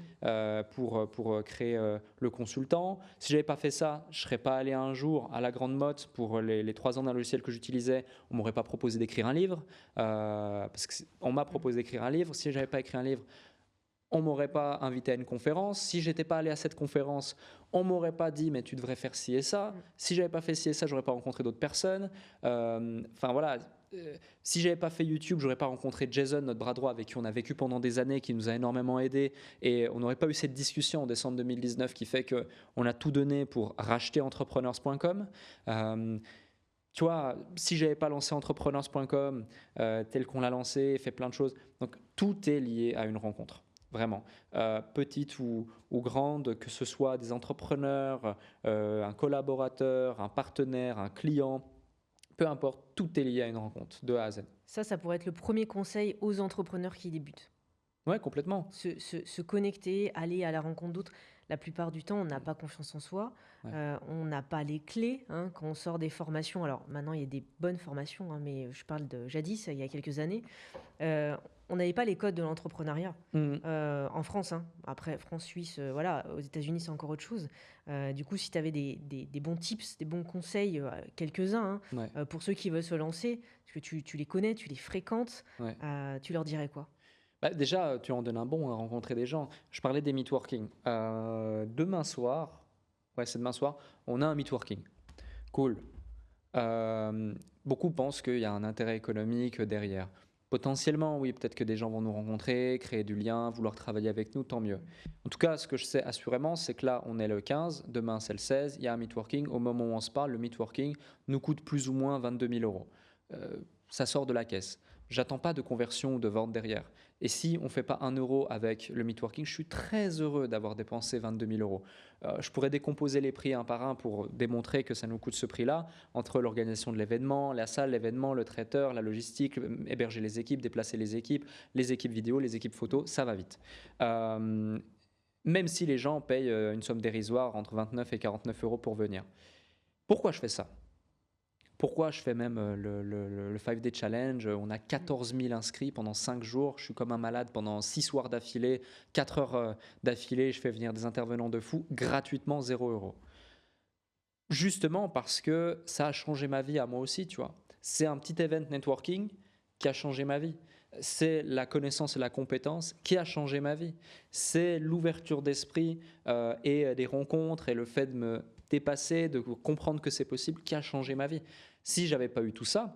pour créer le consultant. Si j'avais pas fait ça, je serais pas allé un jour à la Grande Motte pour les 3 ans d'un logiciel que j'utilisais. On m'aurait pas proposé d'écrire un livre parce qu'on m'a proposé d'écrire un livre. Si j'avais pas écrit un livre, on m'aurait pas invité à une conférence. Si j'étais pas allé à cette conférence, on m'aurait pas dit mais tu devrais faire ci et ça. Si j'avais pas fait ci et ça, j'aurais pas rencontré d'autres personnes. Enfin voilà. Si j'avais pas fait YouTube, j'aurais pas rencontré Jason, notre bras droit, avec qui on a vécu pendant des années, qui nous a énormément aidé, et on n'aurait pas eu cette discussion en décembre 2019 qui fait que on a tout donné pour racheter entrepreneurs.com. Tu vois, si j'avais pas lancé entrepreneurs.com tel qu'on l'a lancé, fait plein de choses, donc tout est lié à une rencontre. Vraiment, petite ou grande, que ce soit des entrepreneurs, un collaborateur, un partenaire, un client, peu importe, tout est lié à une rencontre, de A à Z. Ça pourrait être le premier conseil aux entrepreneurs qui débutent. Ouais, complètement. Se connecter, aller à la rencontre d'autres. La plupart du temps, on n'a pas confiance en soi, on n'a pas les clés quand on sort des formations. Alors maintenant, il y a des bonnes formations, mais je parle de jadis, il y a quelques années. On n'avait pas les codes de l'entrepreneuriat en France. Après, France, Suisse, voilà, aux États-Unis, c'est encore autre chose. Du coup, si tu avais des bons tips, des bons conseils, quelques-uns, pour ceux qui veulent se lancer, parce que tu les connais, tu les fréquentes, tu leur dirais quoi? Déjà, tu en donnes un bon à rencontrer des gens. Je parlais des meetworking. Demain soir, c'est demain soir, on a un meetworking. Cool. Beaucoup pensent qu'il y a un intérêt économique derrière. Potentiellement, oui, peut-être que des gens vont nous rencontrer, créer du lien, vouloir travailler avec nous, tant mieux. En tout cas, ce que je sais assurément, c'est que là, on est le 15, demain c'est le 16, il y a un meetworking. Au moment où on se parle, le meetworking nous coûte plus ou moins 22 000 euros. Ça sort de la caisse. J'attends pas de conversion ou de vente derrière. Et si on ne fait pas 1 euro avec le meetworking, je suis très heureux d'avoir dépensé 22 000 euros. Je pourrais décomposer les prix un par un pour démontrer que ça nous coûte ce prix-là, entre l'organisation de l'événement, la salle, l'événement, le traiteur, la logistique, héberger les équipes, déplacer les équipes vidéo, les équipes photo, ça va vite. Même si les gens payent une somme dérisoire entre 29 et 49 euros pour venir. Pourquoi je fais ça ? Pourquoi je fais même le 5-day challenge? On a 14 000 inscrits pendant 5 jours. Je suis comme un malade pendant 6 soirs d'affilée, 4 heures d'affilée. Je fais venir des intervenants de fou gratuitement, 0 euros. Justement parce que ça a changé ma vie à moi aussi, tu vois. C'est un petit event networking qui a changé ma vie. C'est la connaissance et la compétence qui a changé ma vie. C'est l'ouverture d'esprit et des rencontres et le fait de me dépasser, de comprendre que c'est possible qui a changé ma vie. Si j'avais pas eu tout ça,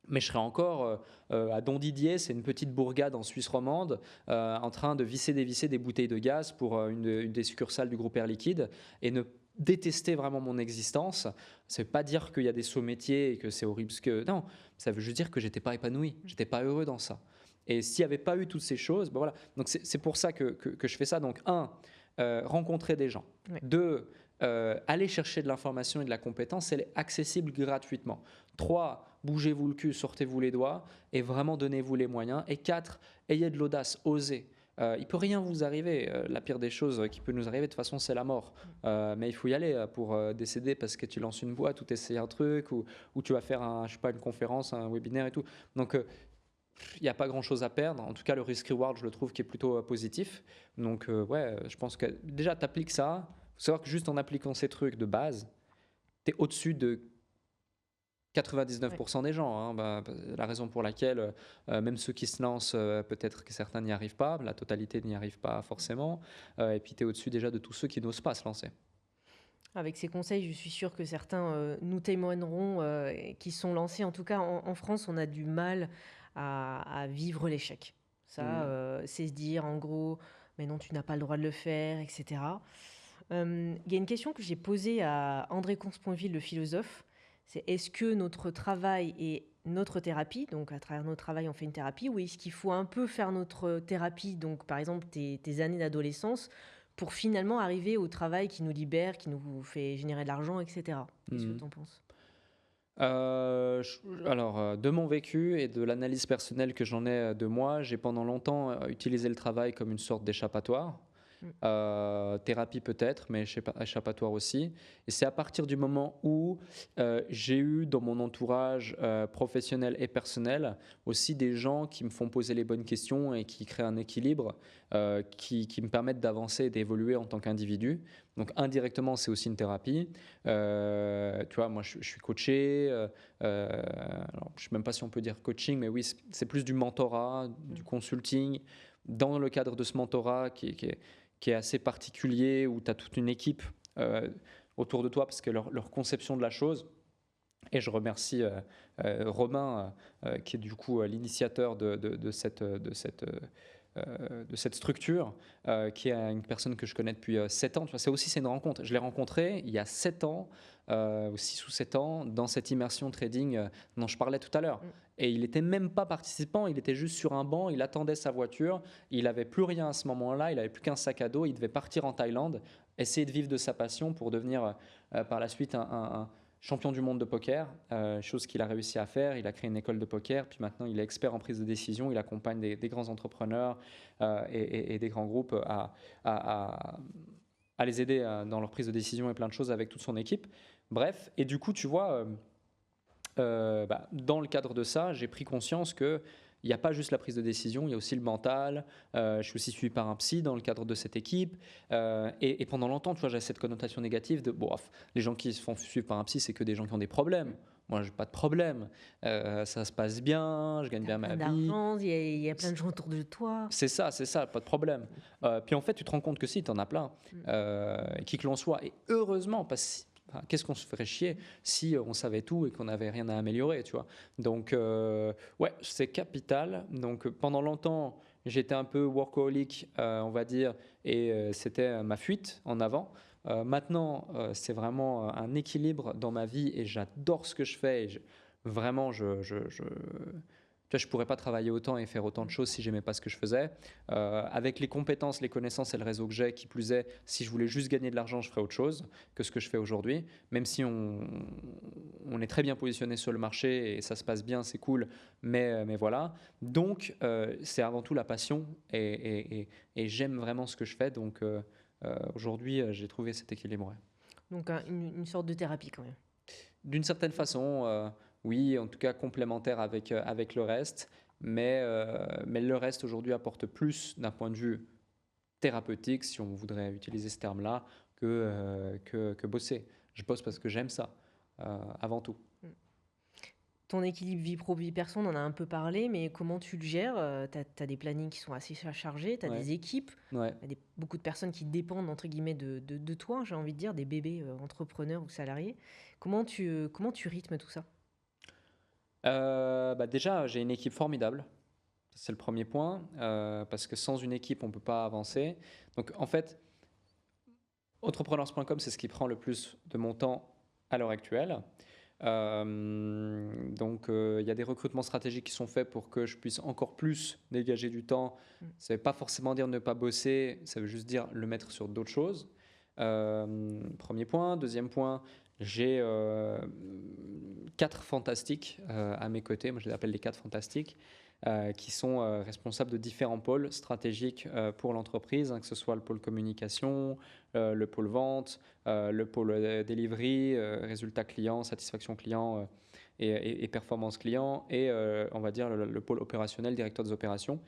mais je serais encore à Don Didier, c'est une petite bourgade en Suisse romande, en train de visser, dévisser des bouteilles de gaz pour une des succursales du groupe Air Liquide et ne détester vraiment mon existence. Ça veut pas dire qu'il y a des sauts métiers et que c'est horrible. Non, ça veut juste dire que j'étais pas épanoui, j'étais pas heureux dans ça. Et s'il n'y avait pas eu toutes ces choses, ben voilà. Donc c'est pour ça que je fais ça. Donc rencontrer des gens. Ouais. 2, aller chercher de l'information et de la compétence, elle est accessible gratuitement. 3, bougez-vous le cul, sortez-vous les doigts et vraiment donnez-vous les moyens. Et 4, ayez de l'audace, osez. Il peut rien vous arriver. La pire des choses qui peut nous arriver, de toute façon, c'est la mort. Mais il faut y aller pour décéder parce que tu lances une boîte ou tu essayes un truc ou tu vas faire je sais pas, une conférence, un webinaire et tout. Donc, il n'y a pas grand-chose à perdre. En tout cas, le risk-reward, je le trouve qui est plutôt positif. Donc, ouais, je pense que déjà, tu appliques ça. Il faut savoir que juste en appliquant ces trucs de base, tu es au-dessus de 99% des gens. Hein. La raison pour laquelle, même ceux qui se lancent, peut-être que certains n'y arrivent pas, la totalité n'y arrive pas forcément. Et puis, tu es au-dessus déjà de tous ceux qui n'osent pas se lancer. Avec ces conseils, je suis sûre que certains nous témoigneront qui sont lancés. En tout cas, en France, on a du mal à vivre l'échec. Ça, c'est se dire en gros, mais non, tu n'as pas le droit de le faire, etc. Il y a une question que j'ai posée à André Comte-Sponville, le philosophe. C'est est-ce que notre travail est notre thérapie, donc à travers notre travail on fait une thérapie, ou est-ce qu'il faut un peu faire notre thérapie, donc par exemple tes années d'adolescence, pour finalement arriver au travail qui nous libère, qui nous fait générer de l'argent, etc. Qu'est-ce que tu en penses? Alors, de mon vécu et de l'analyse personnelle que j'en ai de moi, j'ai pendant longtemps utilisé le travail comme une sorte d'échappatoire. Thérapie peut-être, mais échappatoire aussi. Et c'est à partir du moment où j'ai eu dans mon entourage professionnel et personnel aussi des gens qui me font poser les bonnes questions et qui créent un équilibre qui me permettent d'avancer et d'évoluer en tant qu'individu. Donc indirectement, c'est aussi une thérapie. Tu vois, moi, je suis coaché. Alors, je ne sais même pas si on peut dire coaching, mais oui, c'est plus du mentorat, du consulting. Dans le cadre de ce mentorat qui est assez particulier, où tu as toute une équipe autour de toi, parce que leur conception de la chose, et je remercie Romain, qui est du coup l'initiateur de cette structure, qui est une personne que je connais depuis 7 ans. Tu vois, c'est une rencontre. Je l'ai rencontré il y a 7 ans, 6 ou 7 ans, dans cette immersion trading dont je parlais tout à l'heure. Et il n'était même pas participant, il était juste sur un banc, il attendait sa voiture, il n'avait plus rien à ce moment-là, il n'avait plus qu'un sac à dos, il devait partir en Thaïlande, essayer de vivre de sa passion pour devenir par la suite un champion du monde de poker, chose qu'il a réussi à faire. Il a créé une école de poker, puis maintenant il est expert en prise de décision, il accompagne des grands entrepreneurs et des grands groupes à les aider dans leur prise de décision et plein de choses avec toute son équipe. Bref, et du coup, tu vois, dans le cadre de ça, j'ai pris conscience que il n'y a pas juste la prise de décision, il y a aussi le mental. Je suis aussi suivi par un psy dans le cadre de cette équipe. Et pendant longtemps, tu vois, j'avais cette connotation négative de les gens qui se font suivre par un psy, c'est que des gens qui ont des problèmes. Moi, j'ai pas de problème. Ça se passe bien, je gagne bien ma vie. Il y a plein de gens autour de toi. C'est ça, pas de problème. Puis en fait, tu te rends compte que si, tu en as plein, qui que l'on soit. Et heureusement, parce que qu'est-ce qu'on se ferait chier si on savait tout et qu'on n'avait rien à améliorer, tu vois. Donc, ouais, c'est capital. Donc, pendant longtemps, j'étais un peu workaholic, on va dire, et c'était ma fuite en avant. Maintenant, c'est vraiment un équilibre dans ma vie et j'adore ce que je fais. Vraiment, tu vois, je ne pourrais pas travailler autant et faire autant de choses si j'aimais pas ce que je faisais. Avec les compétences, les connaissances et le réseau que j'ai, qui plus est, si je voulais juste gagner de l'argent, je ferais autre chose que ce que je fais aujourd'hui. Même si on est très bien positionné sur le marché et ça se passe bien, c'est cool, mais voilà. Donc, c'est avant tout la passion et j'aime vraiment ce que je fais. Donc, aujourd'hui, j'ai trouvé cet équilibre. Ouais. Donc une sorte de thérapie quand même. D'une certaine façon, oui, en tout cas complémentaire avec le reste, mais le reste aujourd'hui apporte plus d'un point de vue thérapeutique, si on voudrait utiliser ce terme-là, que bosser. Je bosse parce que j'aime ça, avant tout. Ton équilibre vie pro, vie perso, on en a un peu parlé, mais comment tu le gères? Tu as des plannings qui sont assez chargés, tu as Ouais. des équipes, Ouais. beaucoup de personnes qui dépendent, entre guillemets, de toi, j'ai envie de dire, des bébés entrepreneurs ou salariés. Comment tu rythmes tout ça? Déjà, j'ai une équipe formidable. C'est le premier point, parce que sans une équipe, on ne peut pas avancer. Donc, en fait, entrepreneurs.com, c'est ce qui prend le plus de mon temps à l'heure actuelle. Donc, il y a des recrutements stratégiques qui sont faits pour que je puisse encore plus dégager du temps. Ça ne veut pas forcément dire ne pas bosser, ça veut juste dire le mettre sur d'autres choses. Premier point. Deuxième point, j'ai 4 fantastiques à mes côtés. Moi, je les appelle les 4 fantastiques. Qui sont responsables de différents pôles stratégiques pour l'entreprise, hein, que ce soit le pôle communication, le pôle vente, le pôle delivery, résultats clients, satisfaction client et performance client, et on va dire le pôle opérationnel, directeur des opérations.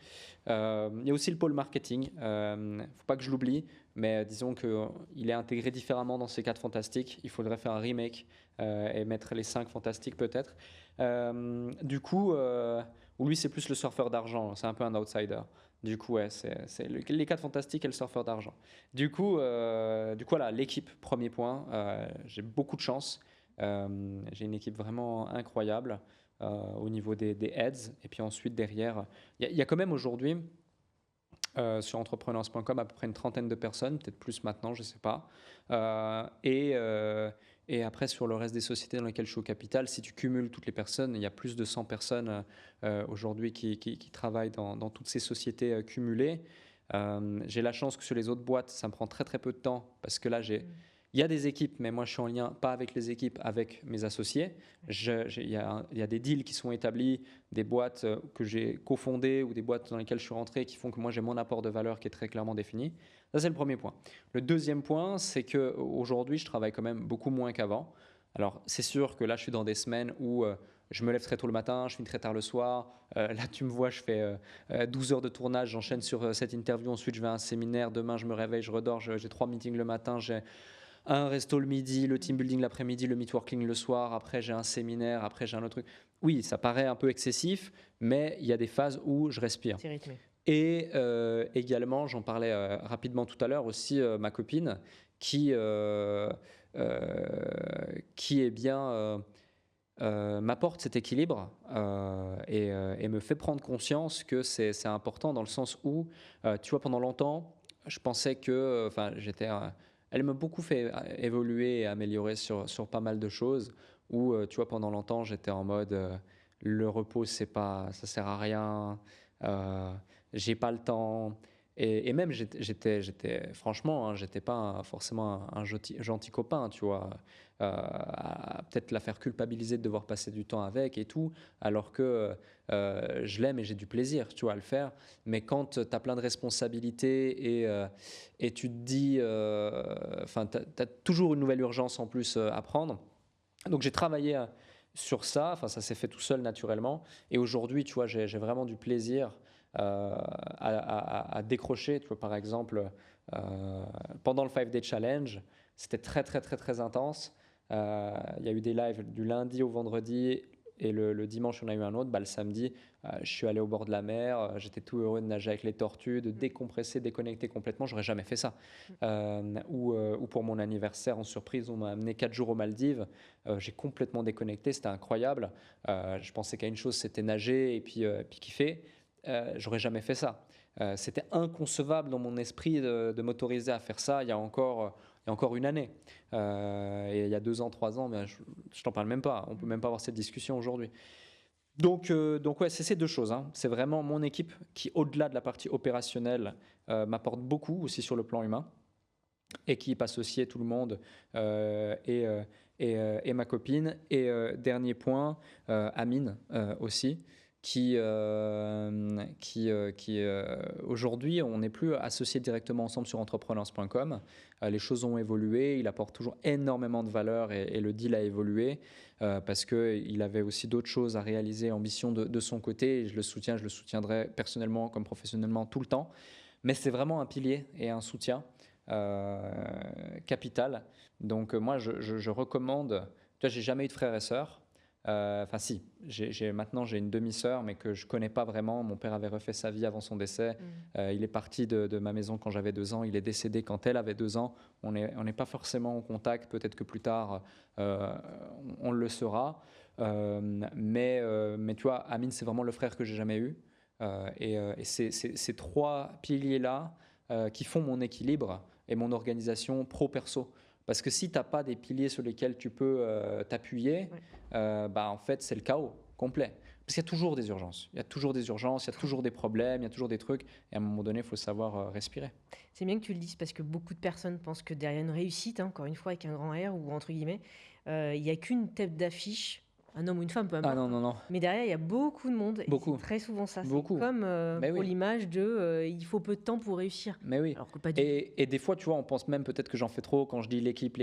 Il y a aussi le pôle marketing, il ne faut pas que je l'oublie, mais disons qu'il est intégré différemment dans ces 4 fantastiques. Il faudrait faire un remake et mettre les 5 fantastiques peut-être. Du coup, lui c'est plus le surfeur d'argent, c'est un peu un outsider. Du coup, ouais, c'est les 4 fantastiques et le surfeur d'argent. Du coup, voilà, l'équipe, premier point. J'ai beaucoup de chance. J'ai une équipe vraiment incroyable au niveau des heads. Et puis ensuite, derrière, il y a quand même aujourd'hui, sur entrepreneurs.com, à peu près une trentaine de personnes, peut-être plus maintenant, je ne sais pas. Et après, sur le reste des sociétés dans lesquelles je suis au capital, si tu cumules toutes les personnes, il y a plus de 100 personnes aujourd'hui qui travaillent dans toutes ces sociétés cumulées. J'ai la chance que sur les autres boîtes, ça me prend très très peu de temps parce que là, il y a des équipes, mais moi je suis en lien pas avec les équipes, avec mes associés. Il y a des deals qui sont établis, des boîtes que j'ai cofondées ou des boîtes dans lesquelles je suis rentré qui font que moi j'ai mon apport de valeur qui est très clairement défini. Ça, c'est le premier point. Le deuxième point, c'est qu'aujourd'hui, je travaille quand même beaucoup moins qu'avant. Alors, c'est sûr que là, je suis dans des semaines où je me lève très tôt le matin, je finis très tard le soir. Là, tu me vois, je fais 12 heures de tournage, j'enchaîne sur cette interview, ensuite je vais à un séminaire, demain je me réveille, je redors, j'ai 3 meetings le matin, j'ai un resto le midi, le team building l'après-midi, le meetworking le soir, après j'ai un séminaire, après j'ai un autre truc. Oui, ça paraît un peu excessif, mais il y a des phases où je respire. C'est rythmé. Et également, j'en parlais rapidement tout à l'heure aussi, ma copine qui est bien m'apporte cet équilibre et me fait prendre conscience que c'est important dans le sens où, tu vois, pendant longtemps, je pensais que, enfin, elle m'a beaucoup fait évoluer et améliorer sur pas mal de choses où, tu vois, pendant longtemps, j'étais en mode, le repos, ça sert à rien, euh, j'ai pas le temps. Et même, franchement, hein, j'étais pas forcément un gentil copain, tu vois, à peut-être la faire culpabiliser de devoir passer du temps avec et tout, alors que je l'aime et j'ai du plaisir, tu vois, à le faire. Mais quand tu as plein de responsabilités et tu te dis, enfin, tu as toujours une nouvelle urgence en plus à prendre. Donc j'ai travaillé sur ça, enfin ça s'est fait tout seul naturellement. Et aujourd'hui, tu vois, j'ai vraiment du plaisir à décrocher. Tu vois, par exemple, pendant le 5-Day Challenge, c'était très très très très intense. Il y a eu des lives du lundi au vendredi et le dimanche, on a eu un autre. Bah, le samedi, je suis allé au bord de la mer. J'étais tout heureux de nager avec les tortues, de décompresser, déconnecter complètement. J'aurais jamais fait ça. Ou pour mon anniversaire, en surprise, on m'a amené 4 jours aux Maldives. J'ai complètement déconnecté. C'était incroyable. Je pensais qu'à une chose, c'était nager et puis kiffer. J'aurais jamais fait ça. C'était inconcevable dans mon esprit de m'autoriser à faire ça il y a encore une année. Et il y a 2 ans, 3 ans, mais je t'en parle même pas. On peut même pas avoir cette discussion aujourd'hui. Donc ouais, c'est ces deux choses, hein. C'est vraiment mon équipe qui, au-delà de la partie opérationnelle, m'apporte beaucoup aussi sur le plan humain. Équipe, associée, tout le monde et ma copine. Et dernier point, Amine aussi qui aujourd'hui, on n'est plus associés directement ensemble sur entrepreneurs.com. Les choses ont évolué, il apporte toujours énormément de valeur et le deal a évolué parce qu'il avait aussi d'autres choses à réaliser, ambition de son côté. Et je le soutiendrai personnellement comme professionnellement tout le temps. Mais c'est vraiment un pilier et un soutien capital. Donc moi, je recommande. Tu vois, j'ai jamais eu de frères et sœurs. Enfin si, maintenant j'ai une demi-sœur, mais que je connais pas vraiment. Mon père avait refait sa vie avant son décès. Il est parti de ma maison quand j'avais 2 ans. Il est décédé quand elle avait 2 ans. On n'est pas forcément en contact. Peut-être que plus tard, on le sera. Mais tu vois, Amine, c'est vraiment le frère que j'ai jamais eu. Et ces 3 piliers-là qui font mon équilibre et mon organisation pro-perso. Parce que si tu n'as pas des piliers sur lesquels tu peux t'appuyer, en fait, c'est le chaos complet. Parce qu'il y a toujours des urgences. Il y a toujours des urgences, il y a toujours des problèmes, il y a toujours des trucs. Et à un moment donné, il faut savoir respirer. C'est bien que tu le dises parce que beaucoup de personnes pensent que derrière une réussite, encore une fois avec un grand R ou entre guillemets, il n'y a qu'une tête d'affiche, un homme ou une femme, peu Ah importe. non, non, non. Mais derrière, il y a beaucoup de monde et c'est Beaucoup. très souvent ça. C'est Beaucoup. comme Mais pour oui. l'image de il faut peu de temps pour réussir. Mais oui. Alors que pas du tout. Et des fois, tu vois, on pense même peut-être que j'en fais trop quand je dis l'équipe.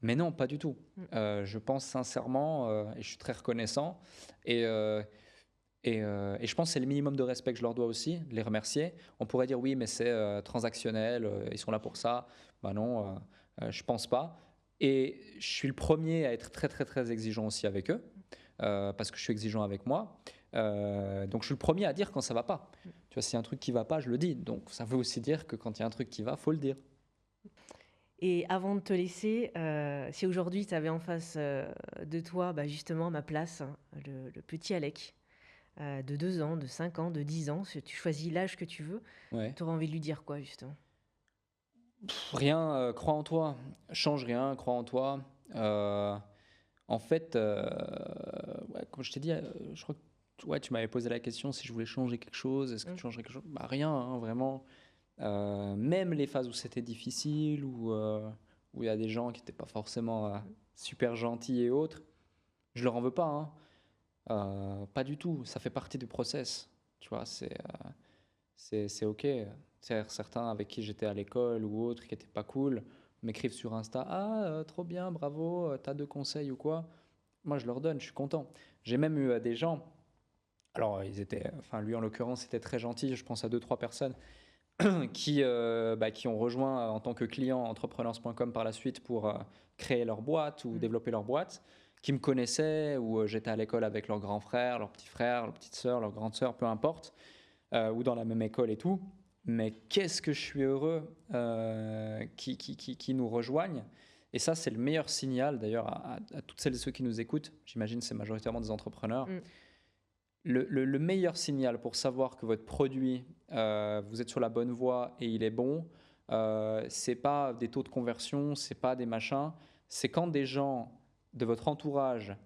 Mais non, pas du tout. Je pense sincèrement, et je suis très reconnaissant. Et je pense que c'est le minimum de respect que je leur dois aussi, de les remercier. On pourrait dire oui, mais c'est transactionnel, ils sont là pour ça. Ben non, je pense pas. Et je suis le premier à être très très très exigeant aussi avec eux, parce que je suis exigeant avec moi. Donc je suis le premier à dire quand ça va pas. Tu vois, s'il y a un truc qui va pas, je le dis. Donc ça veut aussi dire que quand il y a un truc qui va, faut le dire. Et avant de te laisser, si aujourd'hui tu avais en face de toi justement ma place, hein, le petit Alec, de 2 ans, de 5 ans, de 10 ans, si tu choisis l'âge que tu veux, Ouais. tu aurais envie de lui dire quoi justement? Rien, crois en toi. Change rien, crois en toi. En fait, ouais, comme je t'ai dit, je crois que ouais, tu m'avais posé la question si je voulais changer quelque chose. Est-ce que tu changerais quelque chose? Bah, rien, hein, vraiment. Même les phases où c'était difficile, où il y a des gens qui n'étaient pas forcément super gentils et autres, je leur en veux pas, hein. Pas du tout. Ça fait partie du process. Tu vois, c'est OK. Certains avec qui j'étais à l'école ou autres qui n'étaient pas cool m'écrivent sur Insta: Ah, trop bien, bravo, t'as 2 conseils ou quoi. Moi, je leur donne, je suis content. J'ai même eu des gens, alors enfin lui en l'occurrence, c'était très gentil, je pense à 2 3 personnes qui ont rejoint en tant que client entrepreneurs.com par la suite pour créer leur boîte ou développer leur boîte, qui me connaissaient, ou j'étais à l'école avec leurs grands frères, leurs petits frères, leurs petites sœurs, leurs grandes sœurs, peu importe, ou dans la même école et tout. Mais qu'est-ce que je suis heureux qui nous rejoignent. Et ça, c'est le meilleur signal, d'ailleurs, à toutes celles et ceux qui nous écoutent. J'imagine que c'est majoritairement des entrepreneurs. Le meilleur signal pour savoir que votre produit, vous êtes sur la bonne voie et il est bon, c'est pas des taux de conversion, c'est pas des machins, c'est quand des gens de votre entourage,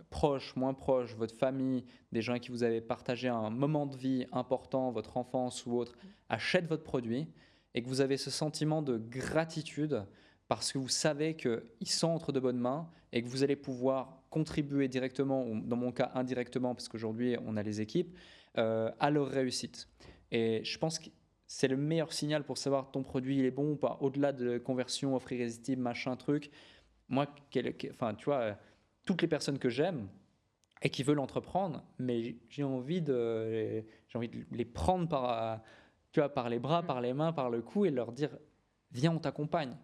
proches, moins proches, votre famille, des gens avec qui vous avez partagé un moment de vie important, votre enfance ou autre, achètent votre produit et que vous avez ce sentiment de gratitude parce que vous savez qu'ils sont entre de bonnes mains et que vous allez pouvoir contribuer directement, ou dans mon cas indirectement, parce qu'aujourd'hui on a les équipes, à leur réussite. Et je pense que c'est le meilleur signal pour savoir ton produit il est bon ou pas, au-delà de conversion, offre irrésistible, machin, truc. Moi, enfin, tu vois, toutes les personnes que j'aime et qui veulent entreprendre, mais j'ai envie de les prendre tu vois, par les bras, par les mains, par le cou et leur dire viens, on t'accompagne.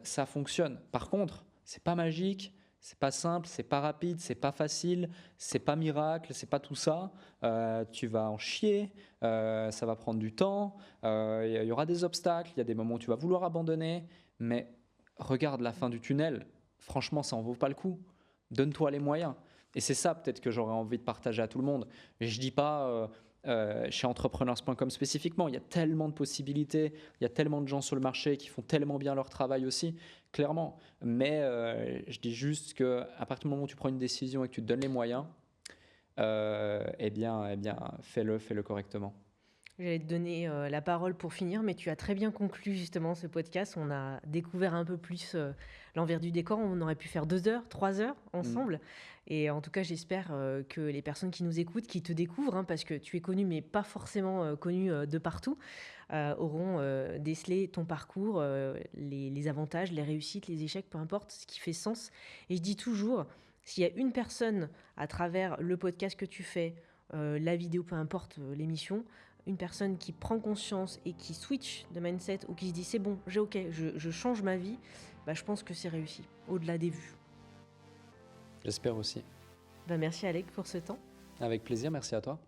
Ça fonctionne. Par contre, c'est pas magique, c'est pas simple, c'est pas rapide, c'est pas facile, c'est pas miracle, c'est pas tout ça. Tu vas en chier, ça va prendre du temps, il y aura des obstacles, il y a des moments où tu vas vouloir abandonner, mais regarde la fin du tunnel. Franchement, ça en vaut pas le coup. Donne-toi les moyens. Et c'est ça peut-être que j'aurais envie de partager à tout le monde. Et je dis pas chez entrepreneurs.com spécifiquement, il y a tellement de possibilités, il y a tellement de gens sur le marché qui font tellement bien leur travail aussi, clairement. Mais je dis juste qu'à partir du moment où tu prends une décision et que tu te donnes les moyens, eh bien, fais-le correctement. J'allais te donner la parole pour finir, mais tu as très bien conclu justement ce podcast. On a découvert un peu plus l'envers du décor. On aurait pu faire 2 heures, 3 heures ensemble. Et en tout cas, j'espère que les personnes qui nous écoutent, qui te découvrent, hein, parce que tu es connu, mais pas forcément connu de partout, auront décelé ton parcours, les avantages, les réussites, les échecs, peu importe, ce qui fait sens. Et je dis toujours, s'il y a une personne à travers le podcast que tu fais, la vidéo, peu importe l'émission, une personne qui prend conscience et qui switch de mindset ou qui se dit c'est bon, je change ma vie, je pense que c'est réussi, au-delà des vues. J'espère aussi. Merci Alec pour ce temps. Avec plaisir, merci à toi.